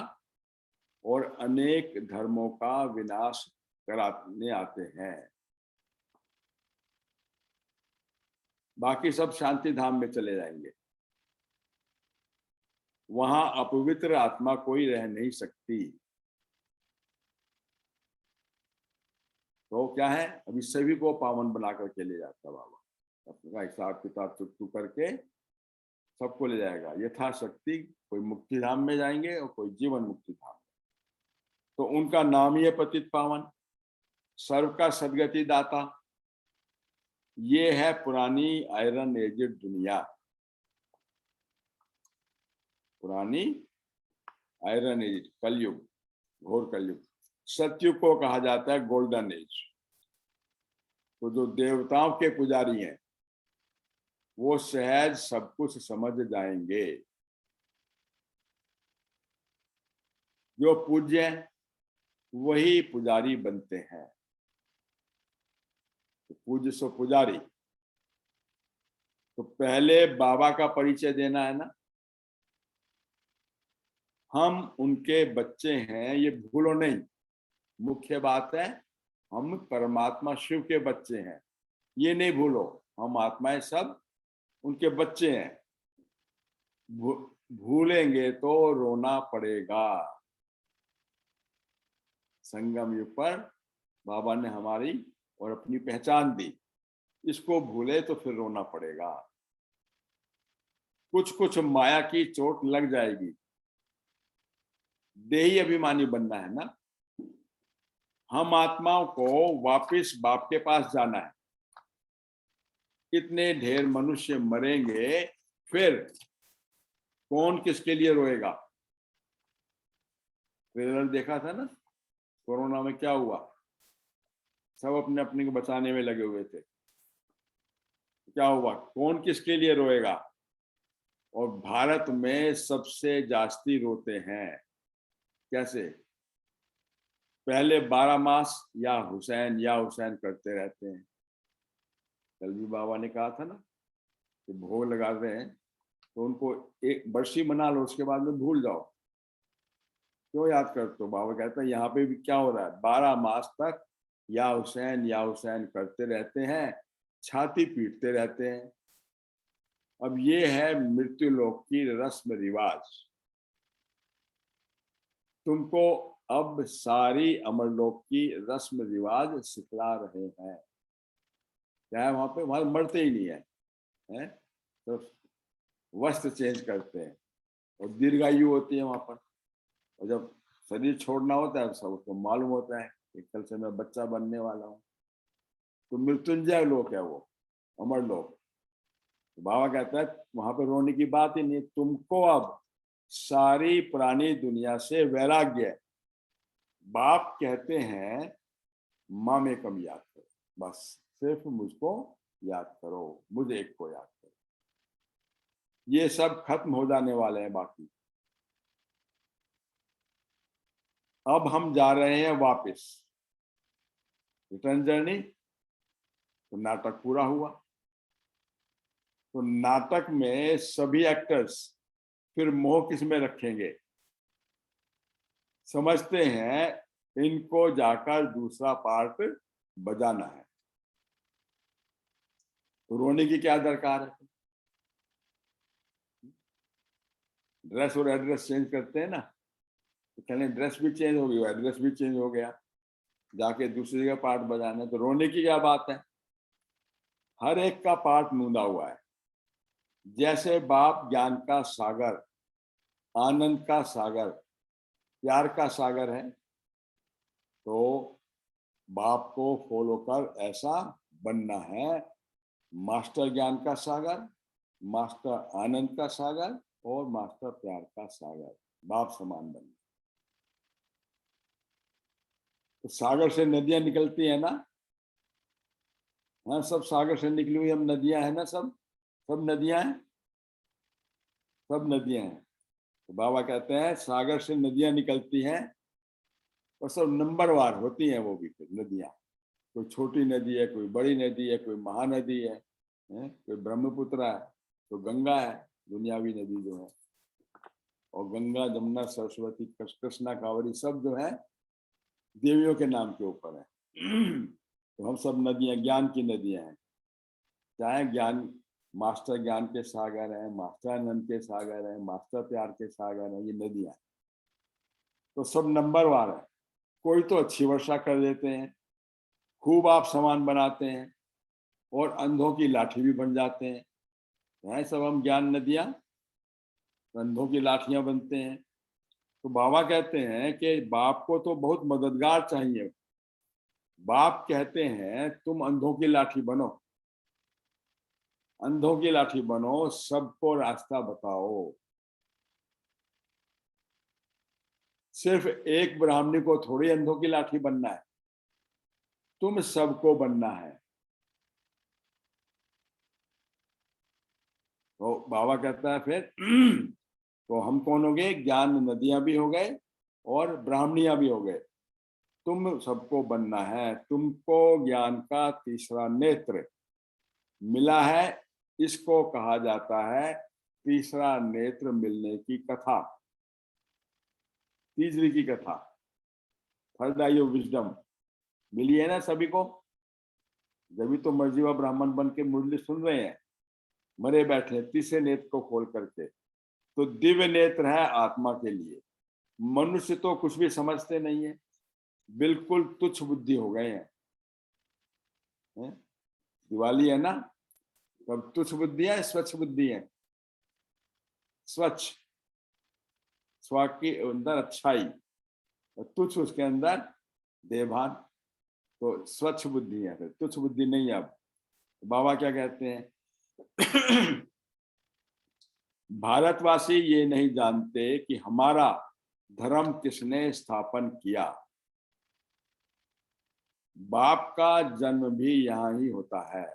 और अनेक धर्मों का विनाश कराने आते हैं। बाकी सब शांति धाम में चले जाएंगे। वहां अपवित्र आत्मा कोई रह नहीं सकती। तो क्या है, अभी सभी को पावन बनाकर के ले जाता बाबा, अपना हिसाब किताब चुकतू करके सबको ले जाएगा। यथाशक्ति कोई मुक्ति धाम में जाएंगे और कोई जीवन मुक्ति धाम में। तो उनका नाम ही है पतित पावन, सर्व का सदगति दाता। ये है पुरानी आयरन एजेड दुनिया, पुरानी आयरन एज, कलयुग, घोर कलयुग। सतयुग को कहा जाता है गोल्डन एज। तो जो देवताओं के पुजारी हैं वो सहज सब कुछ समझ जाएंगे। जो पूज्य वही पुजारी बनते हैं। तो पूज्य सो पुजारी। तो पहले बाबा का परिचय देना है ना। हम उनके बच्चे हैं, ये भूलो नहीं। मुख्य बात है हम परमात्मा शिव के बच्चे हैं, ये नहीं भूलो। हम आत्माएं सब उनके बच्चे हैं। भूलेंगे तो रोना पड़ेगा। संगम युग पर बाबा ने हमारी और अपनी पहचान दी, इसको भूले तो फिर रोना पड़ेगा। कुछ कुछ माया की चोट लग जाएगी। देही अभिमानी बनना है ना। हम आत्माओं को वापस बाप के पास जाना है। इतने ढेर मनुष्य मरेंगे, फिर कौन किसके लिए रोएगा? ट्रेलर देखा था ना, कोरोना में क्या हुआ? सब अपने अपने को बचाने में लगे हुए थे। क्या हुआ? कौन किसके लिए रोएगा? और भारत में सबसे जास्ती रोते हैं। कैसे? पहले 12 मास या हुसैन करते रहते हैं। कल भी बाबा ने कहा था ना कि भोग लगा रहे हैं तो उनको एक बरसी मना लो, उसके बाद में भूल जाओ, क्यों याद करते हो? बाबा कहते हैं यहाँ पे भी क्या हो रहा है, 12 मास तक या हुसैन करते रहते हैं, छाती पीटते रहते हैं। अब ये है मृत्यु लोक की रस्म रिवाज। तुमको अब सारी अमरलोक की रस्म रिवाज सिखला रहे हैं। क्या है वहां पे? वहां मरते ही नहीं है, तो वस्त्र चेंज करते हैं और दीर्घायु होती है वहां पर। और जब शरीर छोड़ना होता है सब उसको मालूम होता है कि कल से मैं बच्चा बनने वाला हूँ। तो मृत्युंजय लोक है वो, अमर लोक। तो बाबा कहता है वहां पर रोने की बात ही नहीं, तुमको अब सारी पुरानी दुनिया से वैराग्य है। बाप कहते हैं माँ में कम याद करो, बस सिर्फ मुझको याद करो, मुझे एक को याद करो। ये सब खत्म हो जाने वाले हैं बाकी। अब हम जा रहे हैं वापस, रिटर्न जर्नी। तो नाटक पूरा हुआ। तो नाटक में सभी एक्टर्स फिर मोह किस में रखेंगे? समझते हैं इनको जाकर दूसरा पार्ट बजाना है। तो रोने की क्या दरकार है? ड्रेस और एड्रेस चेंज करते हैं ना, तो कहने ड्रेस भी चेंज हो गई, एड्रेस भी चेंज हो गया, जाके दूसरी जगह पार्ट बजाना है। तो रोने की क्या बात है? हर एक का पार्ट नूंदा हुआ है। जैसे बाप ज्ञान का सागर, आनंद का सागर, प्यार का सागर है, तो बाप को फॉलो कर ऐसा बनना है। मास्टर ज्ञान का सागर, मास्टर आनंद का सागर और मास्टर प्यार का सागर, बाप समान बनना। तो सागर से नदियां निकलती है ना, हाँ, सब सागर से निकली हुई हम नदियां हैं ना, सब नदियां हैं, सब नदियां हैं। तो बाबा कहते हैं सागर से नदियां निकलती हैं और सब नंबरवार होती हैं वो भी। फिर नदियां, कोई छोटी नदी है, कोई बड़ी नदी है, कोई महानदी है, कोई ब्रह्मपुत्र है, तो गंगा है, दुनियावी नदी जो है। और गंगा, जमुना, सरस्वती, कृष्णा, कांवरी सब जो है देवियों के नाम के ऊपर है। तो हम सब नदियां ज्ञान की नदियां हैं। चाहे ज्ञान, मास्टर ज्ञान के सागर हैं, मास्टर आनंद के सागर हैं, मास्टर प्यार के सागर हैं, ये नदियां। तो सब नंबरवार है। कोई तो अच्छी वर्षा कर देते हैं, खूब आप समान बनाते हैं, और अंधों की लाठी भी बन जाते हैं। हैं सब हम ज्ञान नदियां, अंधों की लाठियां बनते हैं। तो बाबा कहते हैं कि बाप को तो बहुत मददगार चाहिए। बाप कहते हैं तुम अंधों की लाठी बनो, अंधों की लाठी बनो, सबको रास्ता बताओ। सिर्फ एक ब्राह्मणी को थोड़ी अंधों की लाठी बनना है, तुम सबको बनना है। तो बाबा कहता है फिर तो हम कौन हो गए? ज्ञान नदियां भी हो गए और ब्राह्मणियां भी हो गए। तुम सबको बनना है। तुमको ज्ञान का तीसरा नेत्र मिला है, इसको कहा जाता है तीसरा नेत्र मिलने की कथा, तीसरी की कथा, थर्ड आई ऑफ विजडम मिली है ना सभी को। जब तो मर्जीवा ब्राह्मण बन के मुरली सुन रहे हैं, मरे बैठे तीसरे नेत्र को खोल करके। तो दिव्य नेत्र है आत्मा के लिए। मनुष्य तो कुछ भी समझते नहीं है, बिल्कुल तुच्छ बुद्धि हो गए हैं। दिवाली है ना, तब तुच्छ बुद्धि है, स्वच्छ बुद्धि है। स्वच्छ, स्व के अंदर अच्छाई, और तुच्छ उसके अंदर देभान। तो स्वच्छ बुद्धि है, फिर तुच्छ बुद्धि नहीं है। अब बाबा क्या कहते हैं? भारतवासी ये नहीं जानते कि हमारा धर्म किसने स्थापन किया। बाप का जन्म भी यहाँ ही होता है।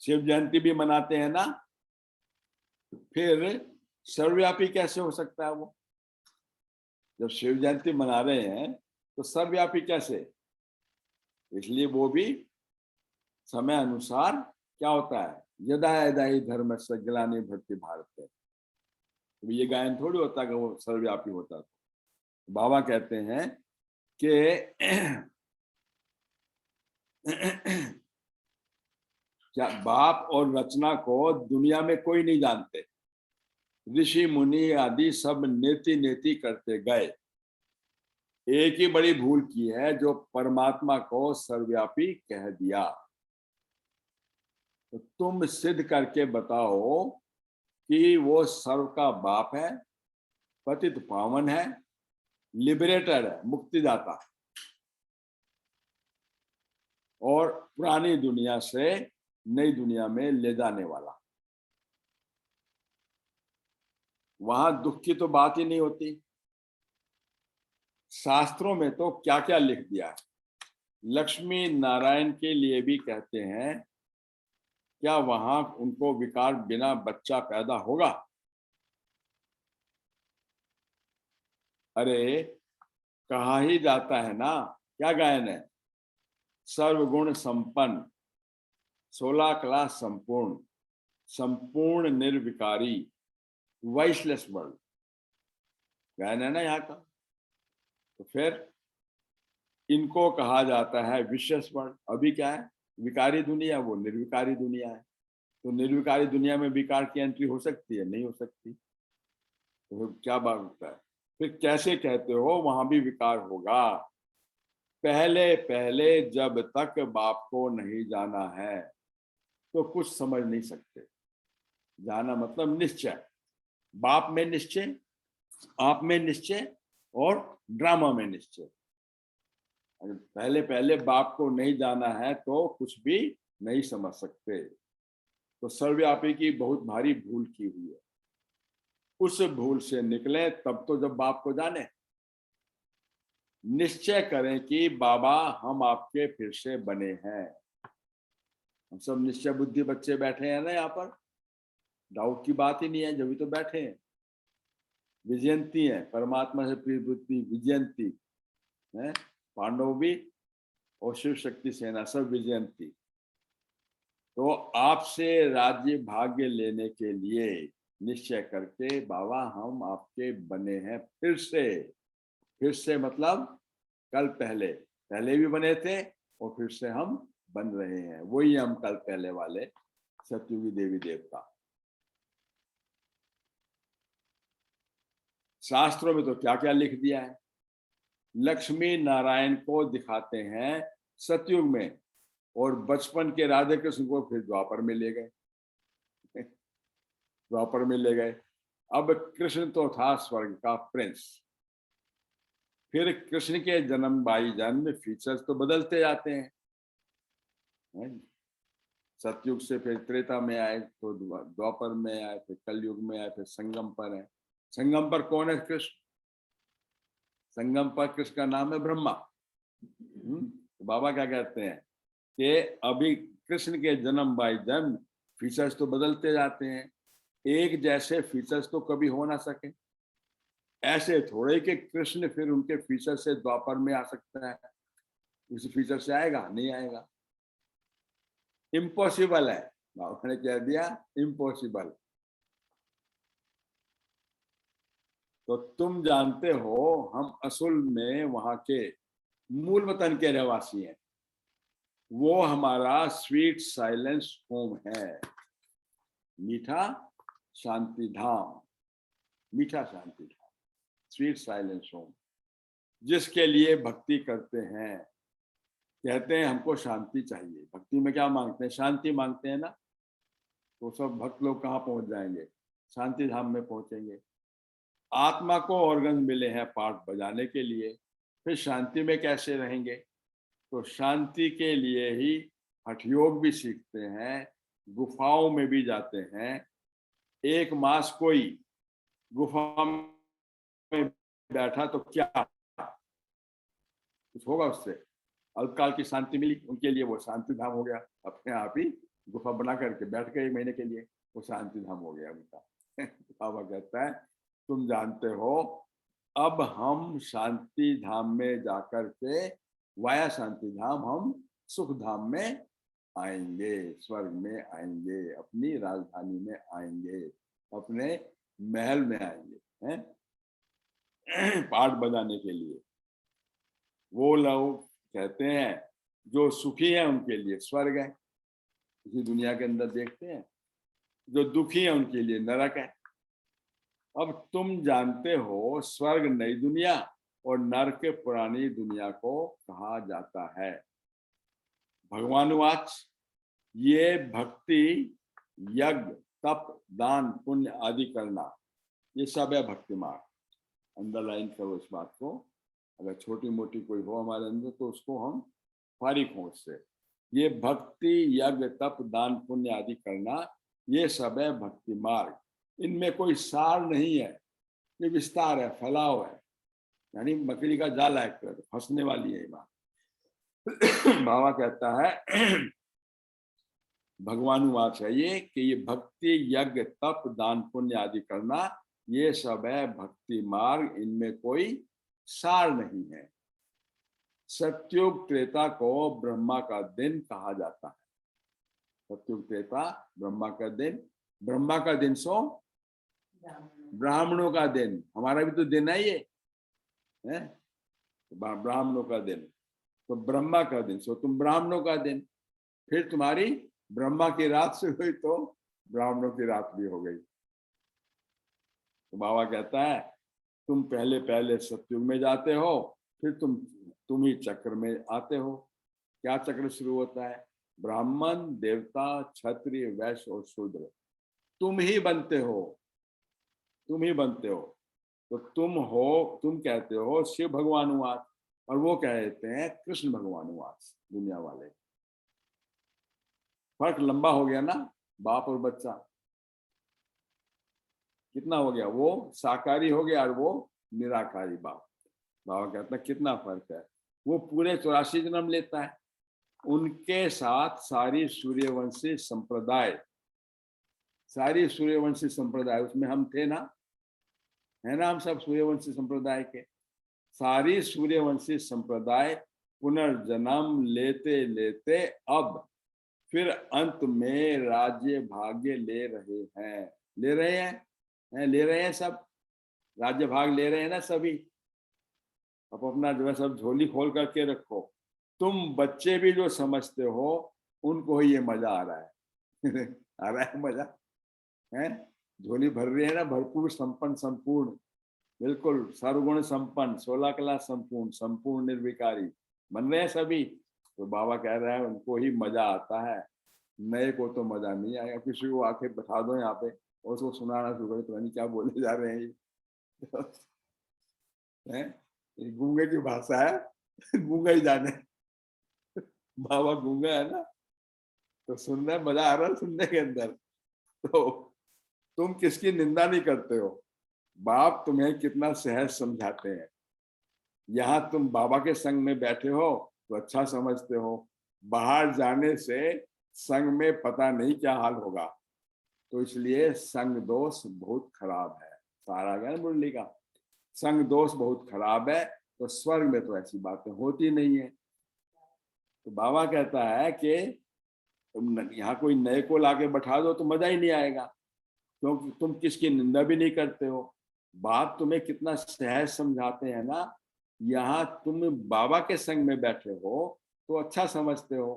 शिव जयंती भी मनाते हैं ना, फिर सर्वव्यापी कैसे हो सकता है वो? जब शिव जयंती मना रहे हैं तो सर्वव्यापी कैसे? इसलिए वो भी समय अनुसार क्या होता है, यदा यदा ही धर्म से ग्लानि भक्ति भारत है। तो ये गायन थोड़ी होता कि वो सर्वव्यापी होता था। बाबा कहते हैं कि क्या बाप और रचना को दुनिया में कोई नहीं जानते, ऋषि मुनि आदि सब नेति नेति करते गए। एक ही बड़ी भूल की है, जो परमात्मा को सर्वव्यापी कह दिया। तो तुम सिद्ध करके बताओ कि वो सर्व का बाप है, पतित पावन है, लिबरेटर है, मुक्तिदाता, और पुरानी दुनिया से नई दुनिया में ले जाने वाला। वहां दुख की तो बात ही नहीं होती। शास्त्रों में तो क्या क्या लिख दिया है। लक्ष्मी नारायण के लिए भी कहते हैं, क्या वहां उनको विकार बिना बच्चा पैदा होगा? अरे कहा ही जाता है ना, क्या गायन है, सर्वगुण संपन्न, 16 कला संपूर्ण, संपूर्ण निर्विकारी, वॉइसलेस वर्ल्ड, गायन है ना यहाँ का। तो फिर इनको कहा जाता है विशेष वर्ल्ड। अभी क्या है, विकारी दुनिया, वो निर्विकारी दुनिया है। तो निर्विकारी दुनिया में विकार की एंट्री हो सकती है? नहीं हो सकती। तो क्या बात होता है, फिर कैसे कहते हो वहां भी विकार होगा? पहले पहले जब तक बाप को नहीं जाना है तो कुछ समझ नहीं सकते। जाना मतलब निश्चय, बाप में निश्चय, आप में निश्चय, और ड्रामा में निश्चय। अगर पहले पहले बाप को नहीं जाना है तो कुछ भी नहीं समझ सकते। तो सर्वव्यापी की बहुत भारी भूल की हुई है। उस भूल से निकले तब तो जब बाप को जाने। निश्चय करें कि बाबा हम आपके फिर से बने हैं। हम सब निश्चय बुद्धि बच्चे बैठे हैं ना यहाँ पर, डाउट की बात ही नहीं है, जब भी तो बैठे हैं। विजयंती है, परमात्मा से प्रिय बुद्धि विजयंती है, पांडव भी और शिव शक्ति सेना सब विजयंती। तो आपसे राज्य भाग्य लेने के लिए निश्चय करके बाबा हम आपके बने हैं फिर से। फिर से मतलब कल पहले, पहले भी बने थे और फिर से हम बन रहे हैं। वही हम कल पहले वाले सतयुगी देवी देवता। शास्त्रों में तो क्या क्या लिख दिया है। लक्ष्मी नारायण को दिखाते हैं सतयुग में, और बचपन के राधे कृष्ण को फिर द्वापर में ले गए। द्वापर में ले गए। अब कृष्ण तो था स्वर्ग का प्रिंस। फिर कृष्ण के जन्म बाई जन्म फीचर्स तो बदलते जाते हैं। सतयुग से फिर त्रेता में आए, तो द्वापर में आए, फिर कलयुग में आए, फिर संगम पर है। संगम पर कौन है? कृष्ण। संगम पर कृष्ण का नाम है ब्रह्मा। तो बाबा क्या कहते हैं कि अभी कृष्ण के जन्म बाई जन्म फीचर्स तो बदलते जाते हैं। एक जैसे फीचर्स तो कभी हो ना सके। ऐसे थोड़े कि कृष्ण फिर उनके फीचर से द्वापर में आ सकता है, उस फीचर से आएगा? नहीं आएगा, इम्पॉसिबल है। बाबा ने कह दिया इम्पॉसिबल। तो तुम जानते हो हम असल में वहां के मूल वतन के रहवासी हैं। वो हमारा स्वीट साइलेंस होम है, मीठा शांति धाम, मीठा शांति धाम, स्वीट साइलेंस होम, जिसके लिए भक्ति करते हैं। कहते हैं हमको शांति चाहिए। भक्ति में क्या मांगते हैं? शांति मांगते हैं ना। तो सब भक्त लोग कहाँ पहुंच जाएंगे? शांति धाम में पहुंचेंगे। आत्मा को ऑर्गन मिले हैं पार्ट बजाने के लिए, फिर शांति में कैसे रहेंगे? तो शांति के लिए ही हठयोग भी सीखते हैं, गुफाओं में भी जाते हैं। एक मास कोई गुफा में बैठा तो क्या कुछ होगा उससे? अल्पकाल की शांति मिली, उनके लिए वो शांति धाम हो गया अपने आप ही गुफा बना करके बैठ गए 1 महीने के लिए, वो शांति धाम हो गया उनका। बाबा कहता है तुम जानते हो अब हम शांति धाम में जाकर के वाया शांति धाम हम सुख धाम में आएंगे, स्वर्ग में आएंगे, अपनी राजधानी में आएंगे, अपने महल में आएंगे, हैं? पाठ बजाने के लिए। वो लोग कहते हैं जो सुखी है उनके लिए स्वर्ग है, इसी दुनिया के अंदर देखते हैं, जो दुखी है उनके लिए नरक है। अब तुम जानते हो स्वर्ग नई दुनिया और नरक पुरानी दुनिया को कहा जाता है। भगवान वाच ये भक्ति यज्ञ तप दान पुण्य आदि करना ये सब है भक्ति मार्ग। अंडरलाइन करो इस बात को, अगर छोटी मोटी कोई हो हमारे अंदर तो उसको हम फारिग हों उससे। ये भक्ति यज्ञ तप दान पुण्य आदि करना ये सब है भक्ति मार्ग। इनमें कोई सार नहीं है, ये विस्तार है, फैलाव है, यानी मकड़ी का जाल है, फंसने वाली है ये बात। बाबा कहता है भगवान वाच है ये कि ये भक्ति यज्ञ तप दान पुण्य आदि करना ये सब है भक्ति मार्ग, इनमें कोई सार नहीं है। सत्युग त्रेता को ब्रह्मा का दिन कहा जाता है। सत्युग त्रेता ब्रह्मा का दिन, ब्रह्मा का दिन सो ब्राह्मणों का दिन, हमारा भी तो दिन है ये, है ब्राह्मणों का दिन, तो ब्रह्मा का दिन सो तुम ब्राह्मणों का दिन, फिर तुम्हारी ब्रह्मा की रात से हुई तो ब्राह्मणों की रात भी हो गई। तो बाबा कहता है तुम पहले पहले सतयुग में जाते हो, फिर तुम ही चक्र में आते हो। क्या चक्र शुरू होता है? ब्राह्मण देवता क्षत्रिय वैश्य और शूद्र तुम ही बनते हो, तुम ही बनते हो। तो तुम कहते हो शिव भगवान वाच और वो कहते हैं कृष्ण भगवान वाच, दुनिया वाले। फर्क लंबा हो गया ना, बाप और बच्चा कितना हो गया, वो साकारी हो गया और वो निराकारी बाप। बाबा कहता है कितना फर्क है। वो पूरे 84 जन्म लेता है, उनके साथ सारी सूर्यवंशी संप्रदाय, सारी सूर्यवंशी संप्रदाय, उसमें हम थे ना, है ना, हम सब सूर्यवंशी संप्रदाय के। सारी सूर्यवंशी संप्रदाय पुनर्जन्म लेते लेते अब फिर अंत में राज्य भाग्य ले रहे हैं, ले रहे हैं सब राज्य भाग ले रहे हैं ना सभी। अब अपना जो है सब झोली खोल करके रखो। तुम बच्चे भी जो समझते हो उनको ही ये मजा आ रहा है। आ रहा है मजा, है झोली भर रही है ना, भरपूर संपन्न संपूर्ण, बिल्कुल सर्वगुण संपन्न 16 कला संपूर्ण संपूर्ण निर्विकारी बन रहे हैं सभी। तो बाबा कह रहे हैं उनको ही मजा आता है, नए को तो मजा नहीं आएगा। किसी को आके बैठा दो यहाँ पे और उसको सुनाना शुरू करो, तो नहीं क्या बोले जा रहे हैं ये गूंगे की भाषा है, गूंगा ही जाने। बाबा गूंगा है ना, तो सुनने मजा आ रहा है सुनने के अंदर। तो तुम किसकी निंदा नहीं करते हो, बाप तुम्हें कितना सहज समझाते हैं। यहाँ तुम बाबा के संग में बैठे हो तो अच्छा समझते हो, बाहर जाने से संग में पता नहीं क्या हाल होगा। तो इसलिए संग दोष बहुत खराब है। सारा ज्ञान मुरली का संग दोष बहुत खराब है। तो स्वर्ग में तो ऐसी बातें होती नहीं है। तो बाबा कहता है कि तुम यहाँ कोई नए को लाके बैठा दो तो मजा ही नहीं आएगा, क्योंकि तुम किसकी निंदा भी नहीं करते हो। बाप तुम्हें कितना सहज समझाते हैं ना। यहाँ तुम बाबा के संग में बैठे हो तो अच्छा समझते हो,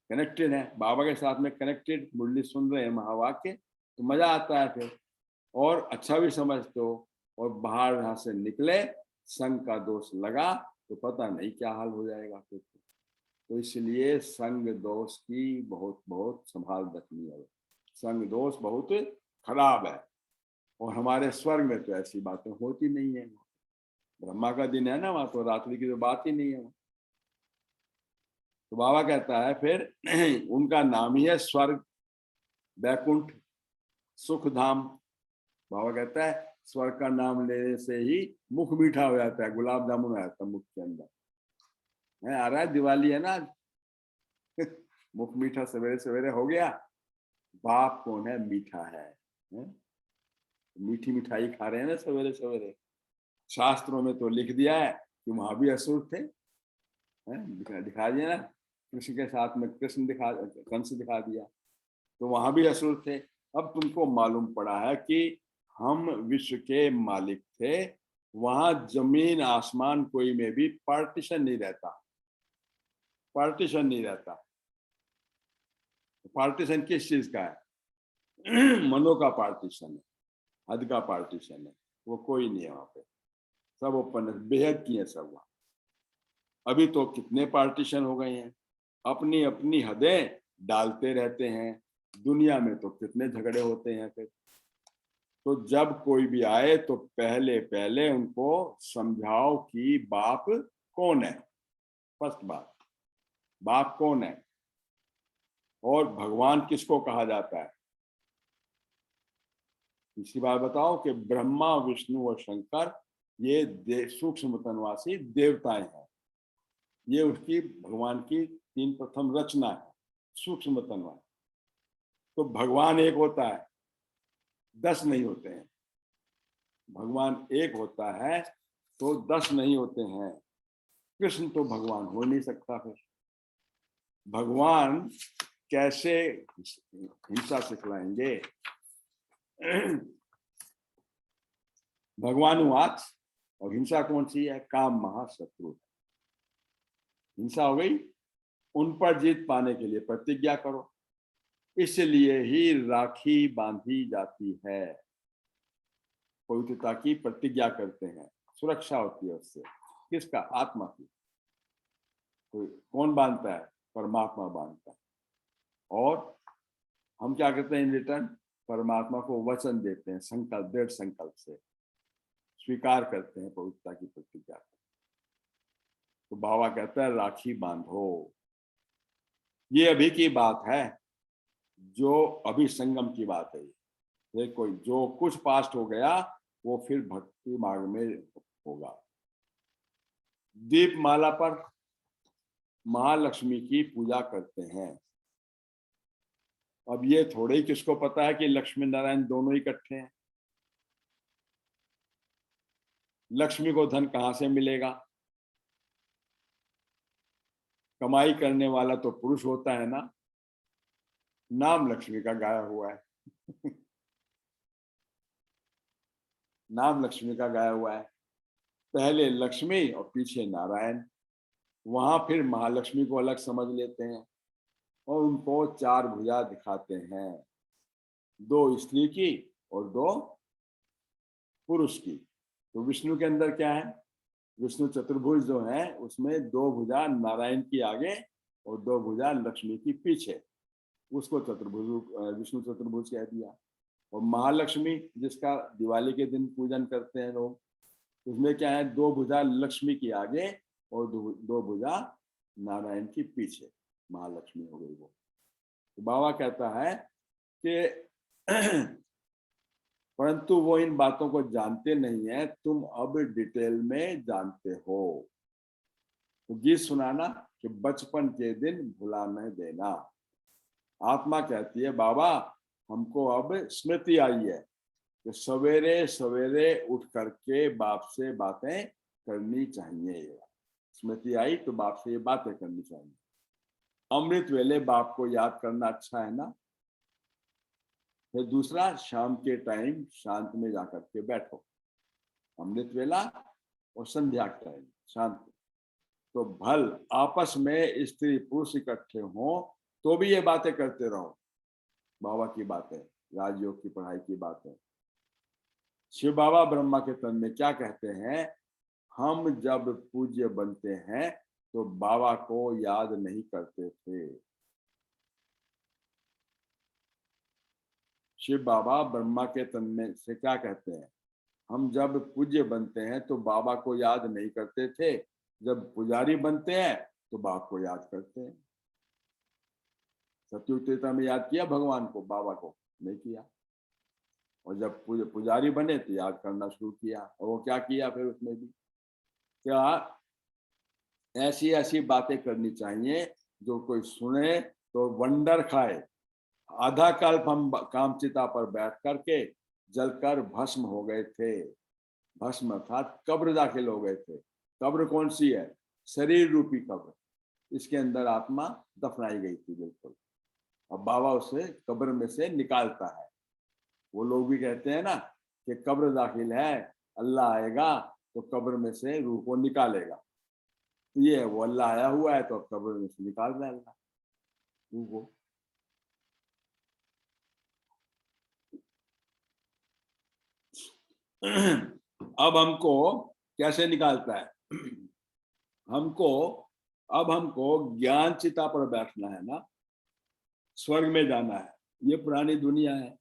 कनेक्टेड है बाबा के साथ में, कनेक्टेड मुरली सुन रहे हैं महावाक्य, तो मजा आता है फिर, और अच्छा भी समझते हो। और बाहर यहाँ से निकले संग का दोष लगा तो पता नहीं क्या हाल हो जाएगा फिर। तो इसलिए संग दोष की बहुत बहुत संभाल रखनी है। संग दोष बहुत खराब है, और हमारे स्वर्ग में तो ऐसी बातें होती नहीं है। ब्रह्मा का दिन है ना, वहां तो रात्रि की तो बात ही नहीं है। तो बाबा कहता है फिर उनका नाम ही है स्वर्ग, बैकुंठ, सुख धाम। बाबा कहता है स्वर्ग का नाम लेने से ही मुख मीठा हो जाता है, गुलाब जामुन आ जाता है मुख के अंदर। है आ रहा है, दिवाली है ना मुख मीठा सवेरे सवेरे हो गया। बाप कौन है? मीठा है, हैं? मीठी मिठाई खा रहे हैं ना सवेरे सवेरे। शास्त्रों में तो लिख दिया है कि वहां भी असुर थे, दिखा दिया ना, कृष्ण के साथ में कंस दिखा दिया, तो वहां भी असुर थे। अब तुमको मालूम पड़ा है कि हम विश्व के मालिक थे। वहां जमीन आसमान कोई में भी पार्टीशन नहीं रहता, पार्टीशन नहीं रहता। पार्टीशन किस चीज का है? मनो का पार्टीशन है, हद का पार्टीशन है, वो कोई नहीं है वहां पे। सब ओपन है, बेहद की है सब वहां। अभी तो कितने पार्टीशन हो गए हैं, अपनी अपनी हदें डालते रहते हैं। दुनिया में तो कितने झगड़े होते हैं फिर। तो जब कोई भी आए तो पहले पहले उनको समझाओ कि बाप कौन है। फर्स्ट बात, बाप कौन है और भगवान किसको कहा जाता है। इसी बात बताओ कि ब्रह्मा विष्णु और शंकर ये सूक्ष्म तनवासी देवताएं हैं। ये उसकी भगवान की तीन प्रथम रचना है, सूक्ष्म तनवा। तो भगवान एक होता है, 10 नहीं होते हैं। भगवान एक होता है तो 10 नहीं होते हैं। कृष्ण तो भगवान हो नहीं सकता। फिर भगवान कैसे हिंसा सिखलाएंगे? भगवानुवाच, और हिंसा कौन सी है? काम महाशत्रु। हिंसा हो गई, उन पर जीत पाने के लिए प्रतिज्ञा करो। इसलिए ही राखी बांधी जाती है, पवित्रता की प्रतिज्ञा करते हैं, सुरक्षा होती है उससे। किसका? आत्मा की। तो कौन बांधता है? परमात्मा बांधता है। और हम क्या करते हैं इन रिटर्न? परमात्मा को वचन देते हैं, संकल्प, दृढ़ संकल्प से स्वीकार करते हैं पवित्रता की प्रतिज्ञा। तो बाबा कहता है राखी बांधो। ये अभी की बात है, जो अभी संगम की बात है। ये कोई जो कुछ पास्ट हो गया वो फिर भक्ति मार्ग में होगा। दीप माला पर महालक्ष्मी की पूजा करते हैं। अब ये थोड़े ही किसको पता है कि लक्ष्मी नारायण दोनों इकट्ठे हैं। लक्ष्मी को धन कहां से मिलेगा? कमाई करने वाला तो पुरुष होता है ना, नाम लक्ष्मी का गाया हुआ है। नाम लक्ष्मी का गाया हुआ है, पहले लक्ष्मी और पीछे नारायण। वहां फिर महालक्ष्मी को अलग समझ लेते हैं और उनको 4 भुजा दिखाते हैं, 2 स्त्री की और 2 पुरुष की। तो विष्णु के अंदर क्या है? विष्णु चतुर्भुज जो है उसमें 2 भुजा नारायण की आगे और 2 भुजा लक्ष्मी की पीछे, उसको चतुर्भुज, विष्णु चतुर्भुज कह दिया। और महालक्ष्मी जिसका दिवाली के दिन पूजन करते हैं लोग, उसमें क्या है? 2 भुजा लक्ष्मी की आगे और 2 भुजा नारायण की पीछे, महालक्ष्मी हो गई वो। तो बाबा कहता है कि परंतु वो इन बातों को जानते नहीं है, तुम अब डिटेल में जानते हो। तो गीत सुनाना कि बचपन के दिन भुला न देना। आत्मा कहती है बाबा हमको अब स्मृति आई है कि सवेरे सवेरे उठ करके बाप से बातें करनी चाहिए। स्मृति आई तो बाप से ये बातें करनी चाहिए। अमृत वेले बाप को याद करना अच्छा है ना। फिर दूसरा, शाम के टाइम शांत में जाकर के बैठो, अमृत वेला और संध्या टाइम शांत। तो भल आपस में स्त्री पुरुष इकट्ठे हों तो भी ये बातें करते रहो, बाबा की बातें, राजयोग की पढ़ाई की बातें। शिव बाबा ब्रह्मा के तन में क्या कहते हैं? हम जब पूज्य बनते हैं तो बाबा को याद नहीं करते थे। शिव बाबा ब्रह्मा के तन में से क्या कहते हैं? हम जब पूज्य बनते हैं तो बाबा को याद नहीं करते थे, जब पुजारी बनते हैं तो बाप को याद करते हैं। सतयुग त्रेता में याद किया भगवान को, बाबा को नहीं किया। और जब पुजारी बने तो याद करना शुरू किया। और वो क्या किया फिर उसमें भी? क्या ऐसी ऐसी बातें करनी चाहिए जो कोई सुने तो वंडर खाए। आधा कल्प हम कामचिता पर बैठ करके जलकर भस्म हो गए थे। भस्म अर्थात कब्र दाखिल हो गए थे। कब्र कौन सी है? शरीर रूपी कब्र। इसके अंदर आत्मा दफनाई गई थी बिल्कुल। अब बाबा उसे कब्र में से निकालता है। वो लोग भी कहते हैं ना कि कब्र दाखिल है, अल्लाह आएगा तो कब्र में से रूह को निकालेगा। तो ये है, वो अल्लाह आया हुआ है तो अब कब्र में से निकाल देगा रूह को। अब हमको कैसे निकालता है? हमको अब हमको ज्ञान चिता पर बैठना है ना, स्वर्ग में जाना है। ये पुरानी दुनिया है।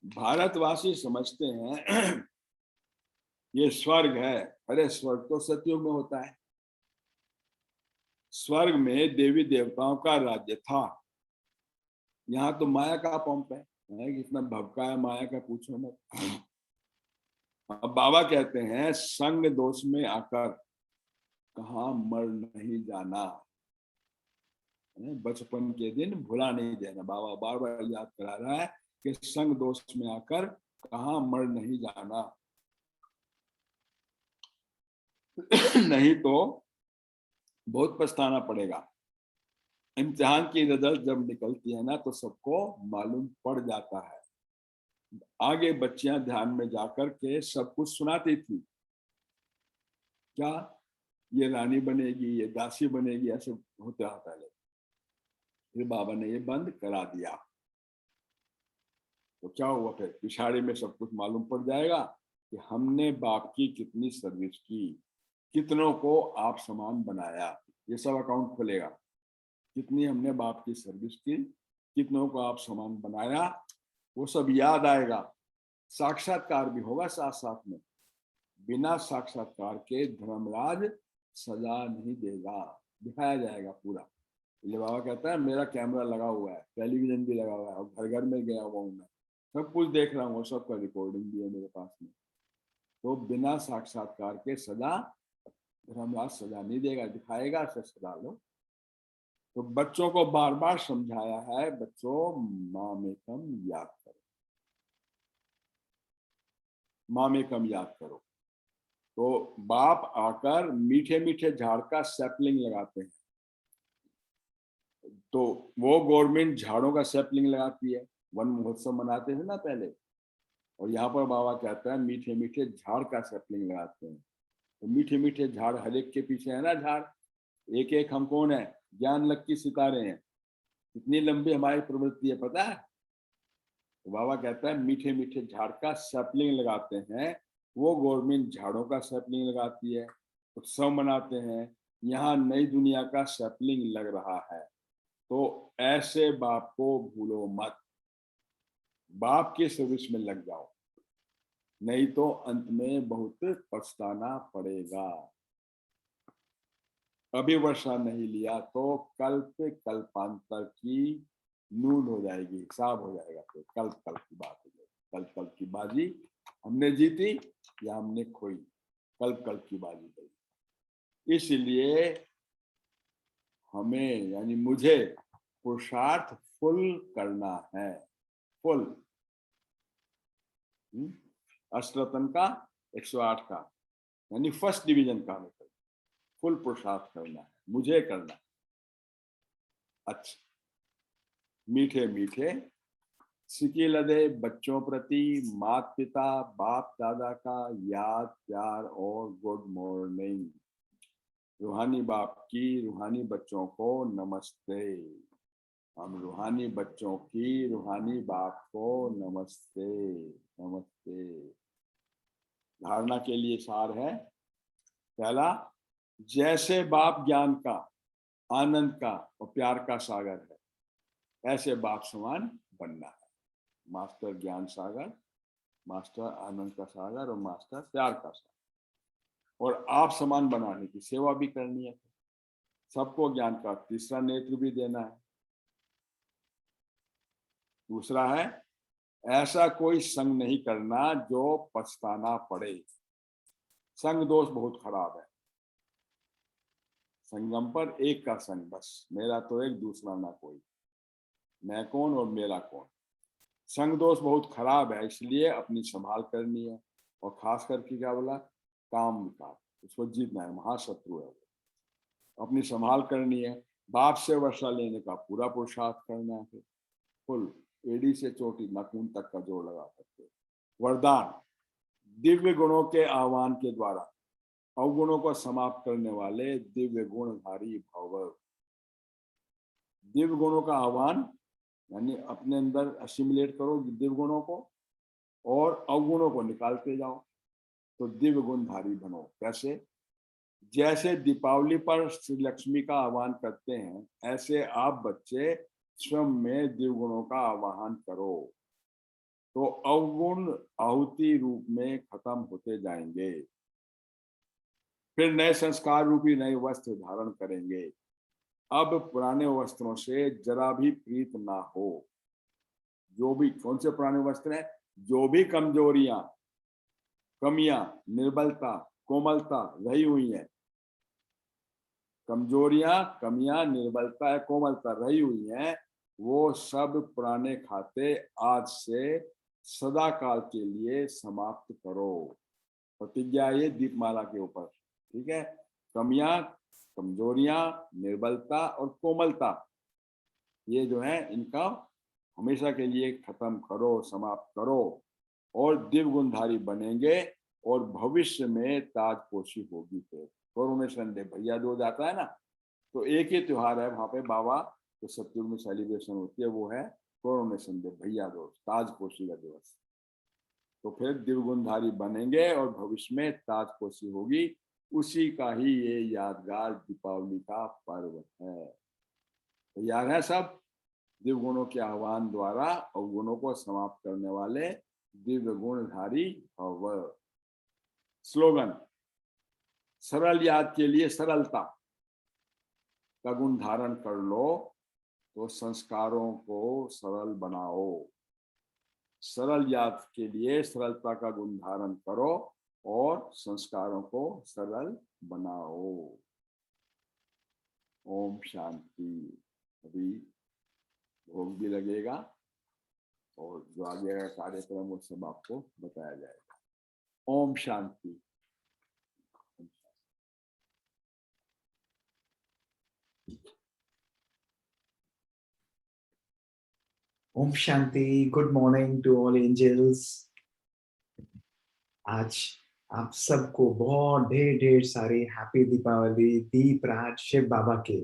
भारतवासी समझते हैं ये स्वर्ग है। अरे स्वर्ग तो सतयुग में होता है। स्वर्ग में देवी देवताओं का राज्य था। यहाँ तो माया का पंप है, कितना भबका है माया का, पूछो मत। अब बाबा कहते हैं संग दोष में आकर कहाँ मर नहीं जाना, बचपन के दिन भुला नहीं देना। बाबा बार बार याद करा रहा है कि संग दोष में आकर कहाँ मर नहीं जाना। नहीं तो बहुत पछताना पड़ेगा। इम्तिहान की रिजल्ट जब निकलती है ना तो सबको मालूम पड़ जाता है। आगे बच्चियां ध्यान में जाकर के सब कुछ सुनाती थी। क्या ये रानी बनेगी, ये दासी बनेगी, ऐसे होता था पहले। फिर बाबा ने ये बंद करा दिया। तो क्या हुआ? फिर पिछाड़ी में सब कुछ मालूम पड़ जाएगा कि हमने बाप की कितनी सर्विस की, कितनों को आप समान बनाया। ये सब अकाउंट खुलेगा। कितनी हमने बाप की सर्विस की, कितनों को आप समान बनाया, वो सब याद आएगा। साक्षात्कार भी होगा साथ साथ में। बिना साक्षात्कार के धर्मराज सजा नहीं देगा, दिखाया जाएगा पूरा। इसलिए बाबा कहता है मेरा कैमरा लगा हुआ है, टेलीविजन भी लगा हुआ है, और घर घर में गया हुआ हूँ मैं, सब कुछ देख रहा हूँ, सबका रिकॉर्डिंग भी है मेरे पास में। तो बिना साक्षात्कार के सजा धर्मराज सजा नहीं देगा, दिखाएगा से सजा लो। तो बच्चों को बार बार समझाया है, बच्चों मामेकम याद करो, मामेकम याद करो। तो बाप आकर मीठे मीठे झाड़ का सैपलिंग लगाते हैं। तो वो गवर्नमेंट झाड़ों का सैपलिंग लगाती है, वन महोत्सव मनाते थे ना पहले। और यहाँ पर बाबा कहता है मीठे मीठे झाड़ का सैपलिंग लगाते हैं। तो मीठे मीठे झाड़, हर एक के पीछे है ना झाड़, एक एक हम कौन है? ज्ञान लक्की सितारे हैं। कितनी लंबी हमारी प्रवृत्ति है पता है? तो बाबा कहता है मीठे मीठे झाड़ का सैपलिंग लगाते हैं। वो गवर्नमेंट झाड़ों का सैपलिंग लगाती है, उत्सव मनाते हैं। यहाँ नई दुनिया का सैपलिंग लग रहा है। तो ऐसे बाप को भूलो मत, बाप की सर्विस में लग जाओ, नहीं तो अंत में बहुत पछताना पड़ेगा। अभी वर्षा नहीं लिया तो कल्प कल्पांतर की नून हो जाएगी, हिसाब हो जाएगा। फिर कल्प कल्प की बात हो जाएगी। कल्प कल्प की बाजी हमने जीती या हमने खोई, कल्प कल्प की बाजी गई। इसलिए हमें यानी मुझे पुरुषार्थ फुल करना है, फुल। अष्टरत्न का 108 का यानी फर्स्ट डिवीजन का मतलब फुल पुरुषार्थ करना है, मुझे करना है। अच्छा, मीठे मीठे सिकी लदे बच्चों प्रति माता पिता बाप दादा का याद प्यार और गुड मॉर्निंग। रूहानी बाप की रूहानी बच्चों को नमस्ते। हम रूहानी बच्चों की रूहानी बाप को नमस्ते नमस्ते। धारणा के लिए सार है। पहला, जैसे बाप ज्ञान का, आनंद का और प्यार का सागर है, ऐसे बाप समान बनना है। मास्टर ज्ञान सागर, मास्टर आनंद का सागर और मास्टर प्यार का सागर। और आप समान बनाने की सेवा भी करनी है। सबको ज्ञान का तीसरा नेत्र भी देना है। दूसरा है ऐसा कोई संग नहीं करना जो पछताना पड़े। संग दोष बहुत खराब है। संगम पर एक का संग बस, मेरा तो एक दूसरा ना कोई। मैं कौन और मेरा कौन। संग दोष बहुत खराब है, इसलिए अपनी संभाल करनी है। और खास करके क्या बोला, काम विकार, उसको जीतना है, महाशत्रु है वो। अपनी संभाल करनी है। बाप से वर्षा लेने का पूरा पुरुषार्थ करना है। फुल एड़ी से चोटी नाखून तक का जोड़ लगा करके। वरदान, दिव्य गुणों के आह्वान के द्वारा अवगुणों को समाप्त करने वाले दिव्य गुणधारी भव। दिव्य गुणों का आह्वान यानी अपने अंदर असिमुलेट करो दिव्य गुणों को और अवगुणों को निकालते जाओ, तो दिव्य गुणधारी बनो। कैसे? जैसे दीपावली पर श्री लक्ष्मी का आह्वान करते हैं, ऐसे आप बच्चे स्वयं में दिव्य गुणों का आह्वान करो, तो अवगुण आहुति रूप में खत्म होते जाएंगे। फिर नए संस्कार रूपी नए वस्त्र धारण करेंगे। अब पुराने वस्त्रों से जरा भी प्रीत ना हो। जो भी, कौन से पुराने वस्त्र हैं? जो भी कमजोरियां, कमियां, निर्बलता, कोमलता रही हुई है, कमजोरियां, कमियां, निर्बलता, कोमलता रही हुई है, वो सब पुराने खाते आज से सदा काल के लिए समाप्त करो। प्रतिज्ञा ये दीपमाला के ऊपर, ठीक है। कमियां, कमजोरियां, निर्बलता और कोमलता, ये जो है इनका हमेशा के लिए खत्म करो, समाप्त करो, और दिव्य गुणधारी बनेंगे और भविष्य में ताजपोशी होगी। फिर कोरोनेशन डे, भैया दूज आता है ना, तो एक ही त्योहार है वहां पे बाबा जो सतयुग में सेलिब्रेशन होती है, वो है कोरोनेशन डे, भैया दूज, ताजपोशी का दिवस। तो फिर दिव्य गुणधारी बनेंगे और भविष्य में ताजपोशी होगी। उसी का ही ये यादगार दीपावली का पर्व है। तैयार है सब? दिव्य गुणों के आह्वान द्वारा अवगुणों को समाप्त करने वाले दिव्य गुणधारी भव। स्लोगन, सरल याद के लिए सरलता का गुण धारण कर लो, तो संस्कारों को सरल बनाओ। सरल याद के लिए सरलता का गुण धारण करो और संस्कारों को सरल बनाओ। ओम शांति। अभी भोग भी लगेगा और जो आगे का कार्यक्रम वो सब आपको बताया जाएगा। Om Shanti. Om Shanti, good morning to all angels. आज आप सबको बहुत ढेर ढेर सारी हैप्पी दीपावली। दीप राज शिव बाबा के,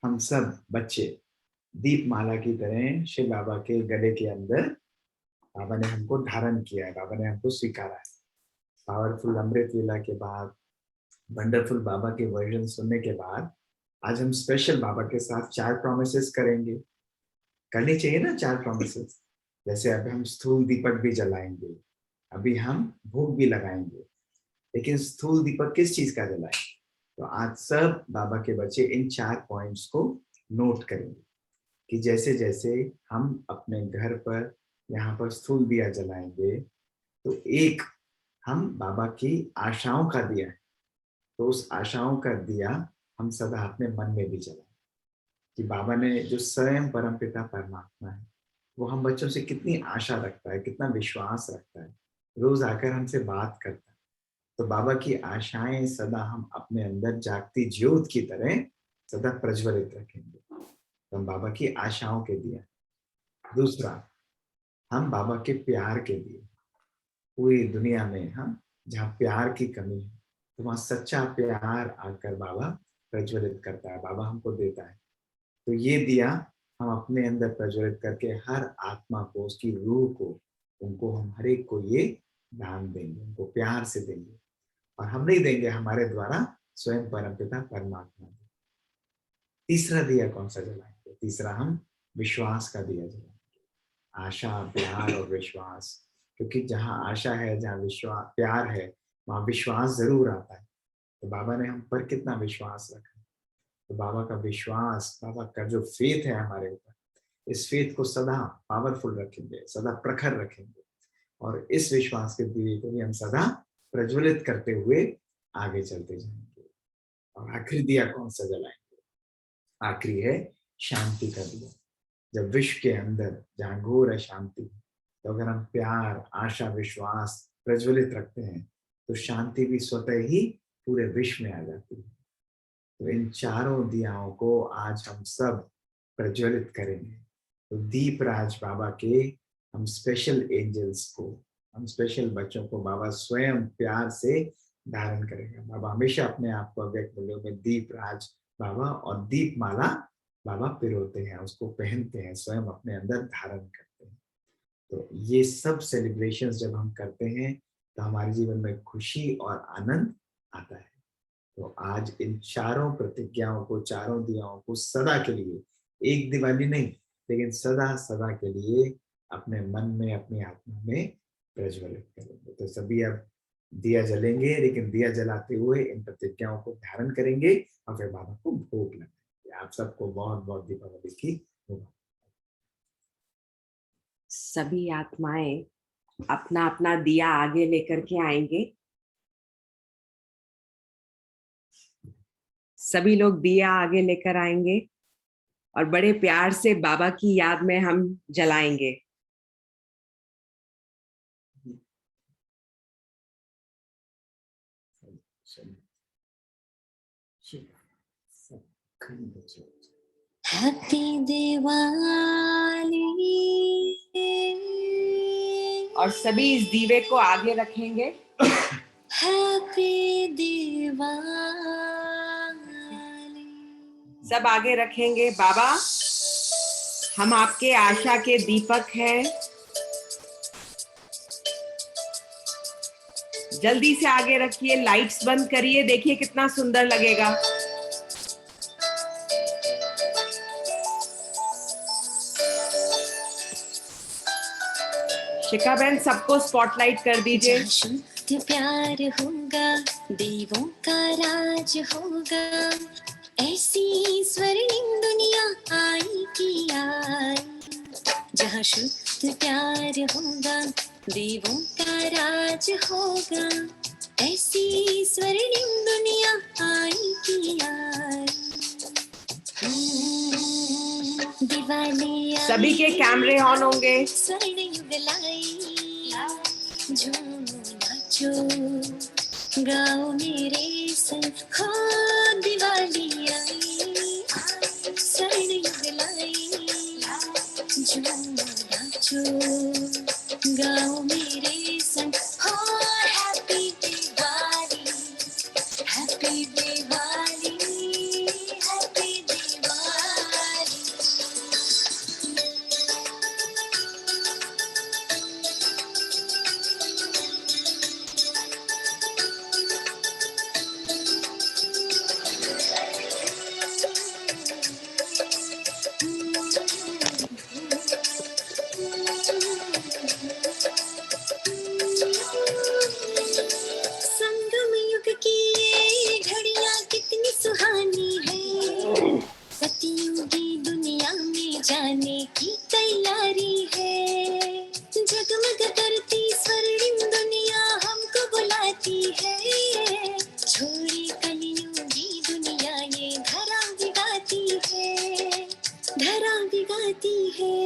हम सब बच्चे दीप माला की तरह शिव बाबा के गले के अंदर बाबा ने हमको धारण किया है, बाबा ने हमको स्वीकारा है। पावरफुल अमृत वेला के बाद, वंडरफुल बाबा के वर्जन सुनने के बाद, आज हम स्पेशल बाबा के साथ 4 प्रॉमिसेस करेंगे। करनी चाहिए ना 4 प्रॉमिसेस। जैसे अभी हम स्थूल दीपक भी जलाएंगे, अभी हम भोग भी लगाएंगे, लेकिन स्थूल दीपक किस चीज का जलाएं? तो आज सब बाबा के बच्चे इन 4 पॉइंट्स को नोट करेंगे कि जैसे जैसे हम अपने घर पर यहाँ पर स्थूल दिया जलाएंगे, तो एक हम बाबा की आशाओं का दिया है, तो उस आशाओं का दिया हम सदा अपने मन में भी जलाएं कि बाबा ने जो स्वयं परमपिता परमात्मा है, वो हम बच्चों से कितनी आशा रखता है, कितना विश्वास रखता है, रोज आकर हमसे बात करता है। तो बाबा की आशाएं सदा हम अपने अंदर जागती ज्योत की तरह सदा प्रज्वलित रखेंगे। तो हम बाबा की आशाओं के दिए। दूसरा, हम बाबा के प्यार के दिए। पूरी दुनिया में हम जहाँ प्यार की कमी है, तो वहाँ सच्चा प्यार आकर बाबा प्रज्वलित करता है, बाबा हमको देता है। तो ये दिया हम अपने अंदर प्रज्वलित करके हर आत्मा को, उसकी रूह को, उनको हम हर एक को ये दान देंगे, उनको प्यार से देंगे। और हम नहीं देंगे, हमारे द्वारा स्वयं परमपिता परमात्मा देंगे। तीसरा दिया कौन सा जलाएंगे? तीसरा हम विश्वास का दिया जलाएंगे। आशा, प्यार और विश्वास, क्योंकि जहाँ आशा है, जहाँ विश्वास प्यार है, वहाँ विश्वास जरूर आता है। तो बाबा ने हम पर कितना विश्वास रखा। तो बाबा का विश्वास, बाबा का जो फेथ है हमारे ऊपर, इस फेथ को सदा पावरफुल रखेंगे, सदा प्रखर रखेंगे, और इस विश्वास के दिए को भी हम सदा प्रज्वलित करते हुए आगे चलते जाएंगे। और आखिरी दिया कौन सा जलाएंगे? आखिरी है शांति का दिया। जब विश्व के अंदर जहाँ घोर अशांति, तो अगर हम प्यार, आशा, विश्वास प्रज्वलित रखते हैं तो शांति भी स्वतः ही पूरे विश्व में आ जाती है। तो इन चारों दियाओं को आज हम सब प्रज्वलित करेंगे। तो दीपराज बाबा के हम स्पेशल एंजल्स को, हम स्पेशल बच्चों को बाबा स्वयं प्यार से धारण करेंगे। बाबा हमेशा अपने आप को अव्यक्त मूल्यों में दीपराज बाबा और दीपमाला बाबा पिरोते हैं, उसको पहनते हैं, स्वयं अपने अंदर धारण करते हैं। तो ये सब सेलिब्रेशंस जब हम करते हैं तो हमारे जीवन में खुशी और आनंद आता है। तो आज इन चारों प्रतिज्ञाओं को, चारों दियाओं को सदा के लिए, एक दिवाली नहीं लेकिन सदा सदा के लिए अपने मन में, अपनी आत्मा में प्रज्वलित करेंगे। तो सभी अब दिया जलेंगे, लेकिन दिया जलाते हुए इन प्रतिज्ञाओं को धारण करेंगे और फिर बाबा को भोग लगाएंगे। आप सबको बहुत बहुत दीपावली की मुबारक। सभी आत्माएं अपना अपना दिया आगे लेकर के आएंगे। सभी लोग दिया आगे लेकर आएंगे और बड़े प्यार से बाबा की याद में हम जलाएंगे। हैप्पी दिवाली। और सभी इस दीवे को आगे रखेंगे। हैप्पी दिवाली। सब आगे रखेंगे। बाबा, हम आपके आशा के दीपक हैं। जल्दी से आगे रखिए, लाइट्स बंद करिए, देखिए कितना सुंदर लगेगा। शिखा बहन, सबको स्पॉटलाइट कर दीजिए। जहाँ शुद्ध प्यार होगा, देवों का राज होगा, ऐसी स्वर्णिम दुनिया आएगी आई। जहाँ शुद्ध प्यार होगा, देवों का राज होगा, ऐसी स्वर्णिम दुनिया आएगी आई। दिवाली आई, सभी के कैमरे ऑन होंगे। स्वर्ण युग लाई, झूमो नाचो गाओ मेरे संग, हो दिवाली आई, स्वर्ण युग लाई, झूमो नाचो गाओ मेरे संग, हो happy Diwali, happy Diwali, happy Diwali. संगम युग की ये घड़ियां कितनी सुहानी है, सतयुगी दुनिया में जाने की तैयारी है। जगमग करती स्वर्णिम दुनिया हमको बुलाती है, छोड़ी कलयुगी दुनिया ये धरा भिगाती है, धरा भिगाती है,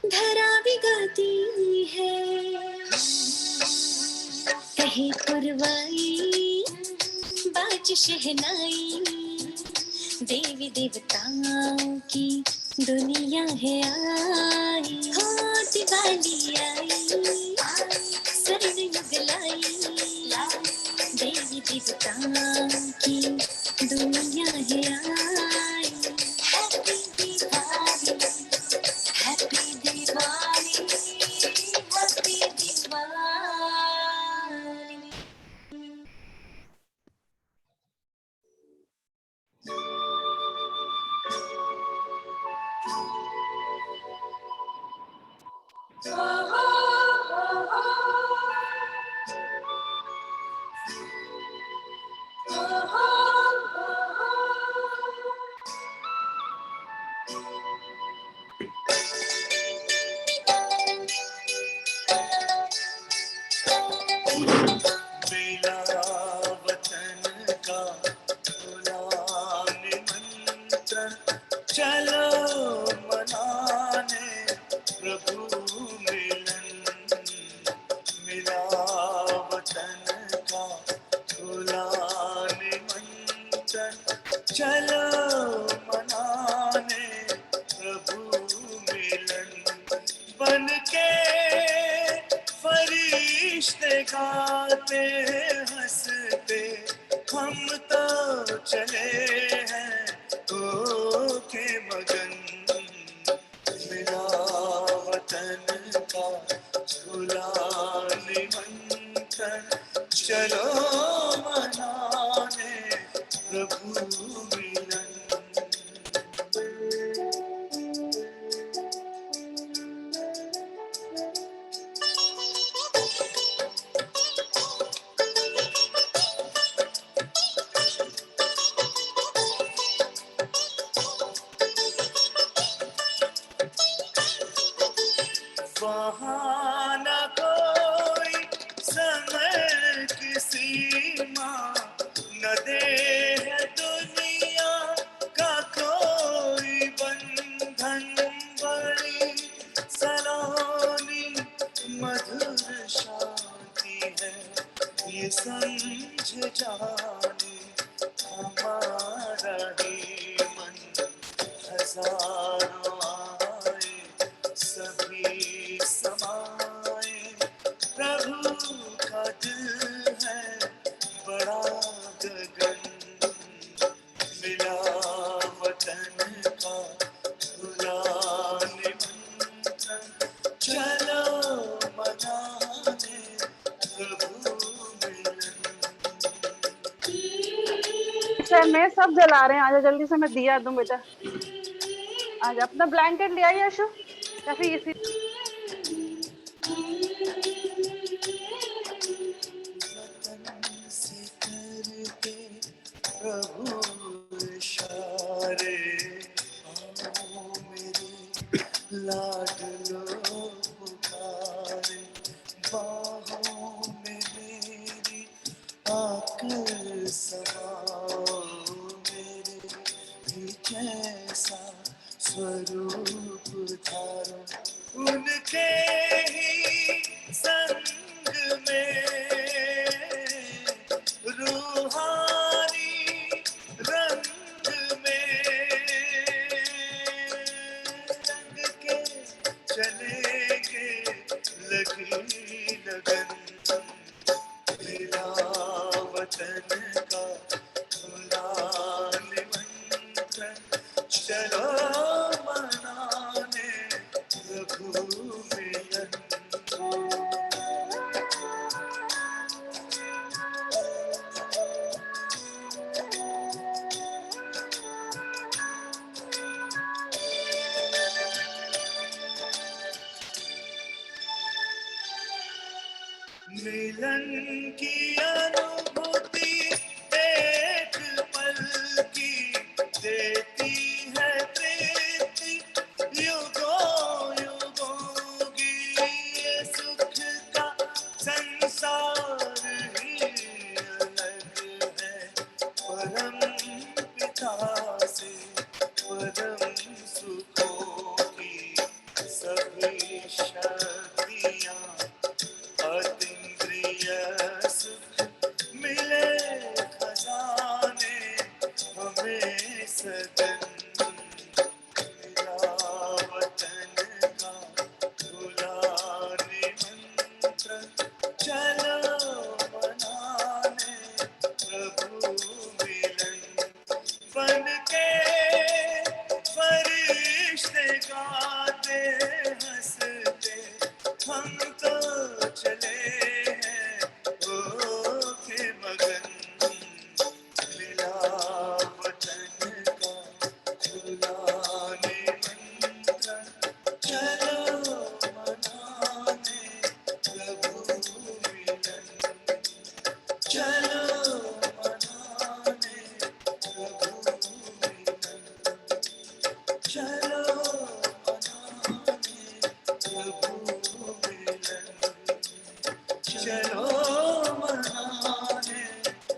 धरा भिगाती है। कहे पुरवाई बाज शहनाई, देवी देवताओं की दुनिया है आई, हो दिवाली आई, स्वर्ण युग लाई, देवी देवताओं की दुनिया है आई। Happy Diwali, happy Diwali, happy Diwali. बेला वतन का बुला निमंत्रण, चलो मना फरिश्ते गाते हंसते हम तो चले हैं हो के मगन मिला वतन का झूला निमंत्रण चलो मनाने प्रभु मिलन वहाँ न कोई समय की सीमा न देह दुनिया का कोई बंधन बड़ी सलोनी मधुर शांति है ये समझ जाने हमारा ही मन हजारों आए सभी समाए प्रभु का दिल है बड़ा गगन मिला वतन का खुला निमंत्रण चलो मनाने प्रभु मिलन अच्छा मैं सब जला रहे हैं, आजा जल्दी से, मैं दिया दूं बेटा। आज अपना ब्लैंकेट ले आई यशु, या फिर इसी वतन से करके प्रभु इशारे आओ मेरे लाडलो पुकारे बाहों में मेरी आकर समाओ मेरे भी जैसा स्वरूप धारो उनके ही संग में रूहानी रंग में रंग के चलेंगे लगी लगन मिला वतन का खुला निमंत्रण चलो मनाने प्रभु मिलन मिलन की अनुभूति एक पल की देती है प्रीति युगों युगों की ये सुख का संसार ही अलग है परम पिता से परम सुखों की सभी शक्तियाँ अतीन्द्रिय सुख मिले खजाने हमें सदन मिला वतन का खुला निमंत्रण चलो मनाने प्रभु मिलन बन के फरिश्ते गाते हंसते हम तो चले हैं हो के मगन मिला वतन का खुला निमंत्रण चलो मनाने प्रभु मिलन चलो मनाने प्रभु मिलन चलो मनाने प्रभु मिलन चलो मनाने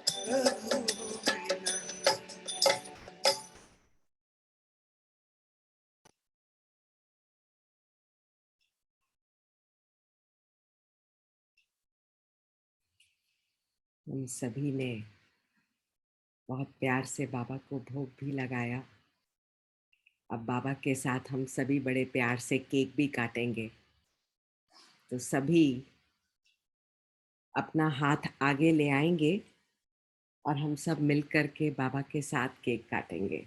प्रभु मिलन हम सभी ने बहुत प्यार से बाबा को भोग भी लगाया। अब बाबा के साथ हम सभी बड़े प्यार से केक भी काटेंगे। तो सभी अपना हाथ आगे ले आएंगे और हम सब मिल कर के बाबा के साथ केक काटेंगे।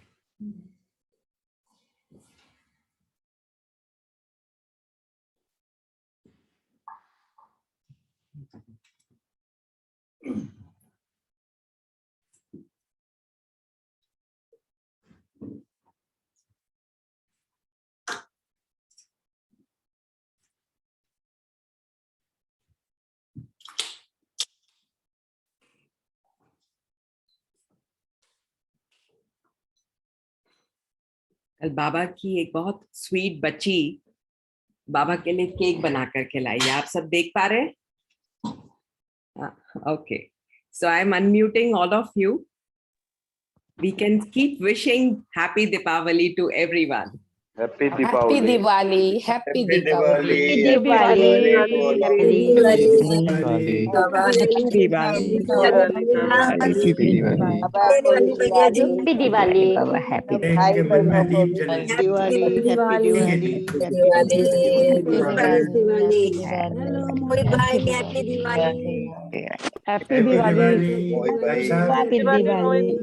कल बाबा की एक बहुत स्वीट बच्ची बाबा के लिए केक बना करके लाई है। आप सब देख पा रहे हैं? Okay, so I am unmuting all of you. We can keep wishing Happy Deepavali to everyone. Happy Happy Deepavali. Diwali, Happy Deepavali. Happy Diwali. देख के मन में दीप जले। Happy Diwali. मोहित भाई साहब,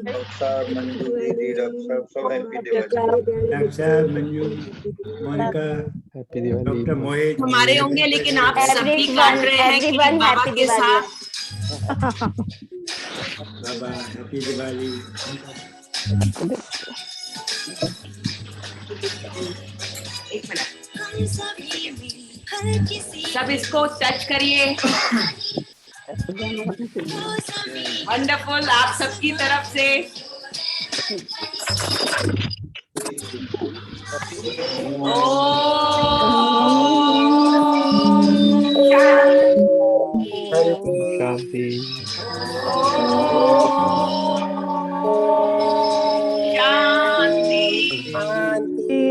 रक्षा मंजू दीदी रक्षा सब हैप्पी दिवाली। रक्षा, मंजू, मोनिका, डॉक्टर मोहित हमारे होंगे, लेकिन आप सभी Everyone, काट रहे हैं कि everyone बाबा happy के Diwali. साथ। बाबा हैप्पी दिवाली। एक मिनट, सब इसको टच करिए। वंडरफुल, आप सबकी तरफ से शांति।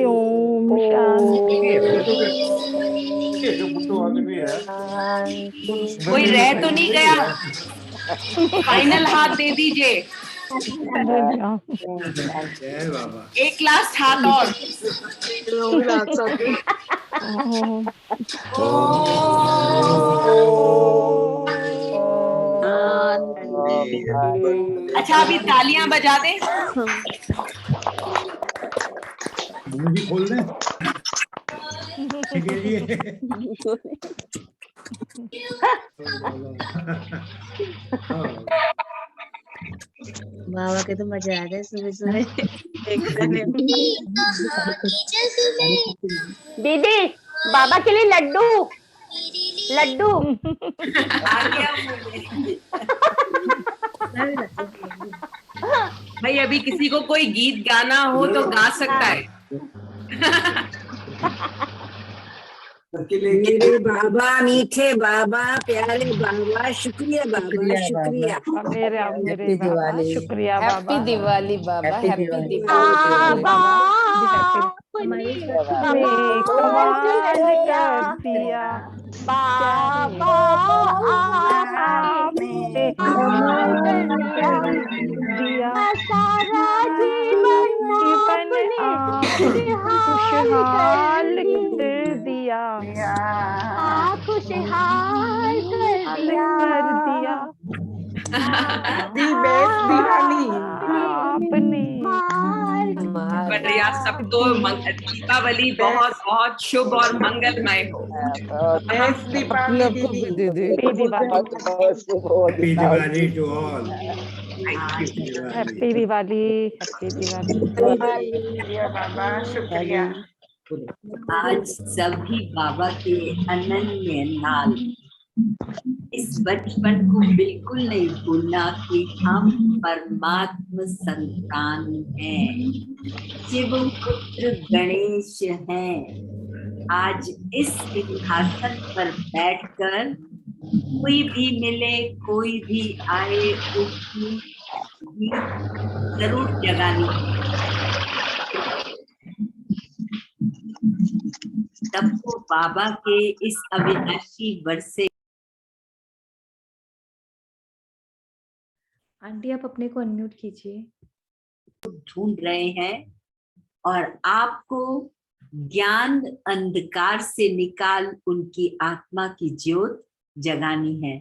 Om Shanti. कोई रह तो नहीं गया? फाइनल हाथ दे दीजिए। जय बाबा। एक लास्ट हाथ और। अच्छा, अभी तालियां बजा दें। मुंह भी खोल दें के लिए। बाबा के तो मजा आ गए सुबह सुबह। दीदी, बाबा के लिए लड्डू लड्डू। भाई, अभी किसी को कोई गीत गाना हो तो गा सकता है। मेरे बाबा, मीठे बाबा, प्यारे बाबा, शुक्रिया बाबा, शुक्रिया। मेरे बाबा, शुक्रिया बाबा। Happy Diwali, Baba. Happy Diwali. बाबा सारा जीवन खुशहाल कर दिया, खुशहाल कर दिया आपने। बढ़िया, सबको दीपावली बहुत बहुत शुभ और मंगलमय हो। Happy Diwali to all. Happy Diwali, happy Diwali. बाबा शुक्रिया। आज सभी बाबा के अनन्य नाल इस बचपन को बिल्कुल नहीं भूलना कि हम परमात्मा संतान हैं, शिव पुत्र गणेश हैं। आज इस सिंहासन पर बैठकर कोई भी मिले, कोई भी आए, उसकी जरूर जगानी सबको बाबा के इस अविनाशी वर्षे। आंटी, आप अपने को अनम्यूट कीजिए। ढूंढ रहे हैं और आपको ज्ञान अंधकार से निकाल उनकी आत्मा की ज्योत जगानी है।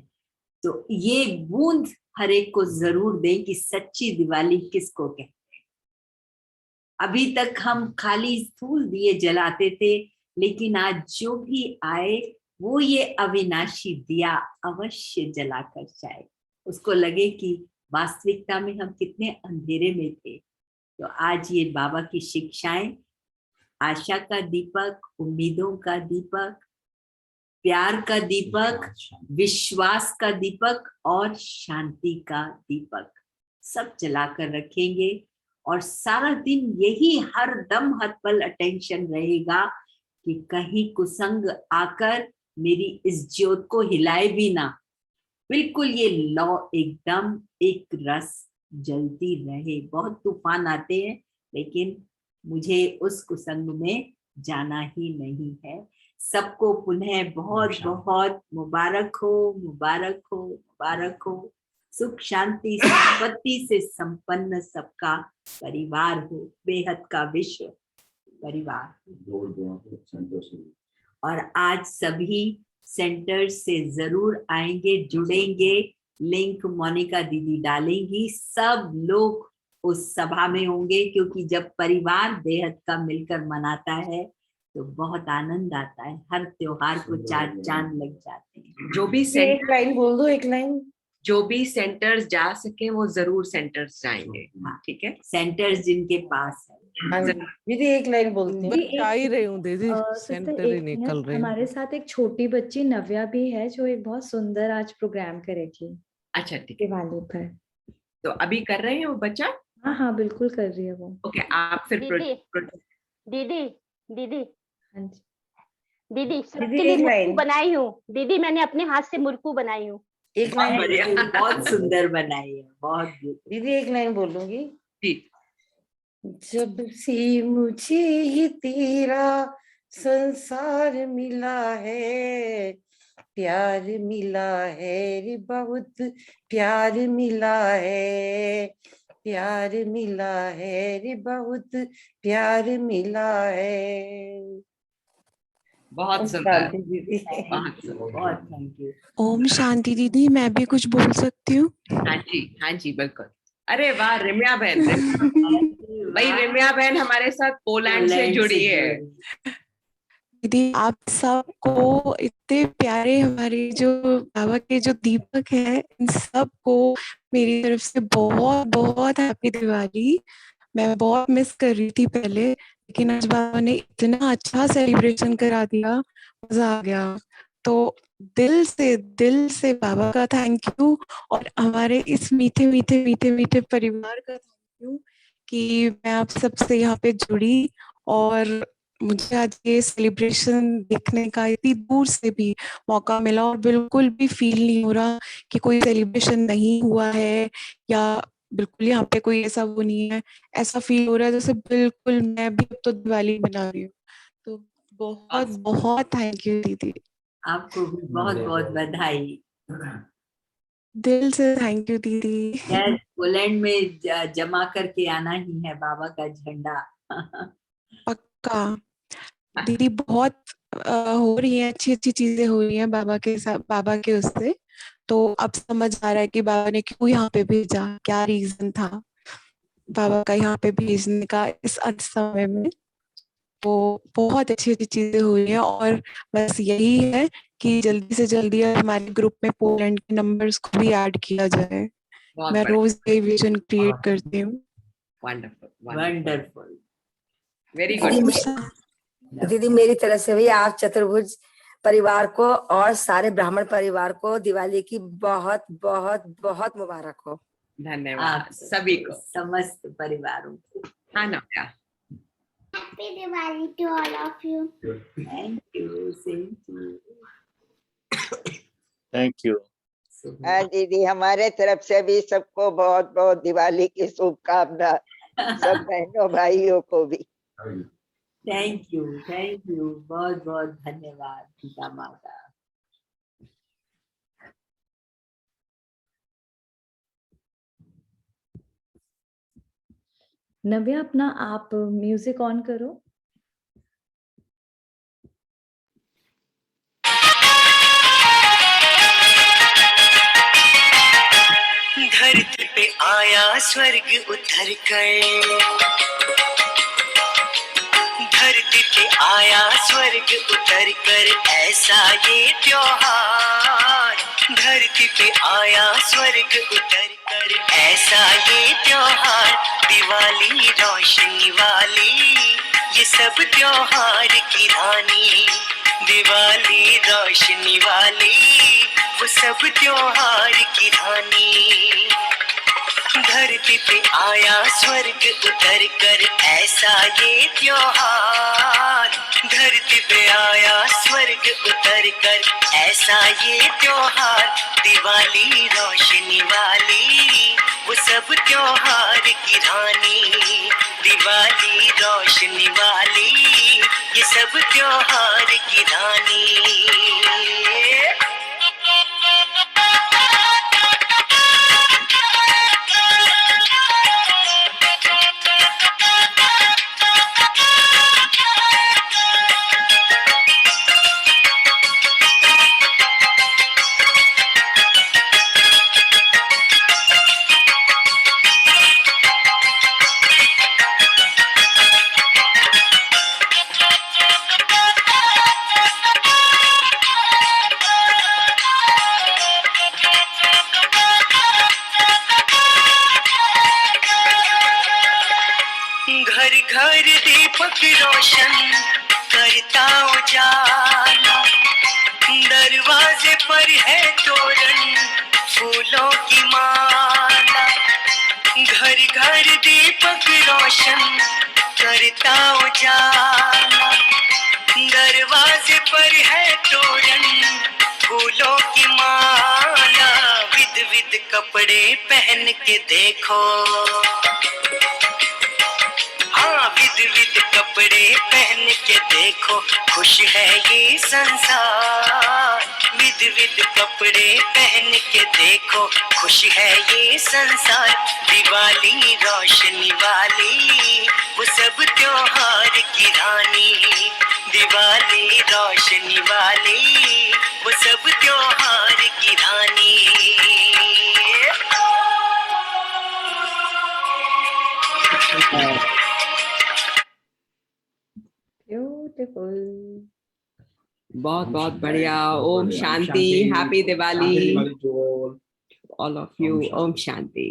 तो ये बूंद हर एक को जरूर दें कि सच्ची दिवाली किसको कहते हैं। अभी तक हम खाली स्थूल दिए जलाते थे, लेकिन आज जो भी आए वो ये अविनाशी दिया अवश्य जलाकर जाए, उसको लगे कि वास्तविकता में हम कितने अंधेरे में थे। तो आज ये बाबा की शिक्षाएं आशा का दीपक, उम्मीदों का दीपक, प्यार का दीपक, विश्वास का दीपक और शांति का दीपक सब जलाकर रखेंगे। और सारा दिन यही हर दम हर पल अटेंशन रहेगा कि कहीं कुसंग आकर मेरी इस ज्योत को हिलाए भी ना। बिल्कुल ये लौ एकदम एक रस जलती रहे। बहुत तूफान आते हैं, लेकिन मुझे उस कुसंग में जाना ही नहीं है। सबको पुनः बहुत बहुत मुबारक हो, मुबारक हो, मुबारक हो। सुख शांति संपत्ति से संपन्न सबका परिवार हो, बेहद का विश्व परिवार। और आज सभी सेंटर से जरूर आएंगे, जुड़ेंगे। लिंक मोनिका दीदी डालेंगी, सब लोग उस सभा में होंगे, क्योंकि जब परिवार बेहद का मिलकर मनाता है तो बहुत आनंद आता है। हर त्योहार को चार चांद लग जाते हैं। जो भी एक लाइन बोल दो, एक लाइन। जो भी सेंटर्स जा सके वो जरूर सेंटर्स जाएंगे। हाँ, ठीक है, सेंटर्स जिनके पास है। दीदी एक लाइन बोलती हूँ। बता ही रही हूँ दीदी, सिस्टर सेंटर ही एक निकल मिनट, रही हूँ। हमारे साथ एक छोटी बच्ची नव्या भी है जो एक बहुत सुंदर आज प्रोग्राम करेगी अच्छा ठीक है। दिवाली पर। तो अभी कर रहे हैं वो बच्चा? हाँ हाँ बिल्कुल कर रही है वो। ओके, आप फिर दीदी दीदी हाँ जी दीदी दीदी, सबके लिए एक मुर्कू लाइन। बनाई हूँ। दीदी मैंने अपने हाथ से मुर्कू बनाई हूँ। एक लाइन बढ़िया, बहुत सुंदर बनाई है, बहुत दीदी, एक लाइन बोलूंगी। ठीक। जब से मुझे ये तेरा संसार मिला है, प्यार मिला है रे, बहुत प्यार मिला है, प्यार मिला है रे, बहुत प्यार मिला है। बहुत सुंदर, दीदी। बहुत थैंक यू। ओम शांति दीदी, मैं भी कुछ बोल सकती हूँ? हाँ जी बिल्कुल। अरे वाह रम्या बहन, भाई रम्या बहन हमारे साथ पोलैंड से जुड़ी है। दीदी आप सबको इतने प्यारे, हमारे जो बाबा के जो दीपक हैं, इन सबको मेरी तरफ से बहुत बहुत हैप्पी दिवाली। मैं बहुत मिस कर रही थी पहले, लेकिन आज बाबा ने इतना अच्छा सेलिब्रेशन करा दिया, मजा आ गया। तो दिल से बाबा का थैंक यू, और हमारे इस मीठे मीठे मीठे मीठे परिवार का थैंक यू कि मैं आप सबसे यहाँ पे जुड़ी और मुझे आज ये सेलिब्रेशन देखने का इतनी दूर से भी मौका मिला, और बिल्कुल भी फील नहीं हो रहा कि कोई सेलिब्रेशन नहीं हुआ है, या बिल्कुल यहाँ पे कोई ऐसा वो नहीं है। ऐसा फील हो रहा है जैसे बिल्कुल मैं भी अब तो दिवाली मना रही हूँ। तो बहुत बहुत थैंक यू दीदी, आपको भी बहुत बहुत बधाई। दिल से थैंक यू दीदी। यार पोलैंड में जमा करके आना ही है बाबा का झंडा। पक्का दीदी, बहुत हो रही है, अच्छी अच्छी चीजें हो रही हैं बाबा के साथ, बाबा के उससे। तो अब समझ आ रहा है कि बाबा ने क्यों यहाँ पे भेजा, क्या रीजन था बाबा का यहाँ पे भेजने का इस समय में। तो बहुत अच्छी अच्छी चीजें हो रही हैं, और बस यही है कि जल्दी से जल्दी हमारे ग्रुप में पोलैंड के नंबर्स को भी ऐड किया जाए। मैं रोज ये विजन क्रिएट करती हूँ। Wonderful wonderful, very good. दीदी मेरी तरफ से भी आप चतुर्भुज परिवार को और सारे ब्राह्मण परिवार को दिवाली की बहुत बहुत बहुत मुबारक हो। धन्यवाद सभी को, समस्त परिवारों को। हाँ Navya, Happy Diwali to all of you. Thank you, same to you. Thank you. दीदी हमारे तरफ से भी सबको बहुत बहुत दिवाली की शुभकामना, सब बहनों भाइयों को भी। थैंक यू, बहुत बहुत धन्यवाद पिता माता। नव्या अपना आप म्यूजिक ऑन करो। स्वर्ग उतर कर, धरती पे आया स्वर्ग उतर कर, ऐसा ये त्योहार। धरती पे आया स्वर्ग उतर कर, ऐसा ये त्योहार। दिवाली रोशनी वाली, ये सब त्योहार की रानी। दिवाली रोशनी वाली, वो सब त्योहार की रानी। धरती पे आया स्वर्ग उतर कर, ऐसा ये त्योहार। धरती पे आया स्वर्ग उतर कर, ऐसा ये त्योहार। दिवाली रोशनी वाली, वो सब त्योहार की रानी। दिवाली रोशनी वाली, ये सब त्योहार की रानी। घर घर दीपक रोशन करता उजाला, दरवाजे पर है तोरण फूलों की माला। घर घर दीपक रोशन करता उजाला, दरवाजे पर है तोरण फूलों की माला। विध विध कपड़े पहन के देखो, हाँ विध विध कपड़े पहन के देखो, खुश है ये संसार। विध विध कपड़े पहन के देखो, खुश है ये संसार। दिवाली रोशनी वाली, वो सब त्योहार की रानी। दिवाली रोशनी वाली, वो सब त्योहार की रानी। ब्यूटीफुल, बहुत बहुत बढ़िया। ओम शांति, happy Diwali all of you. ओम शांति।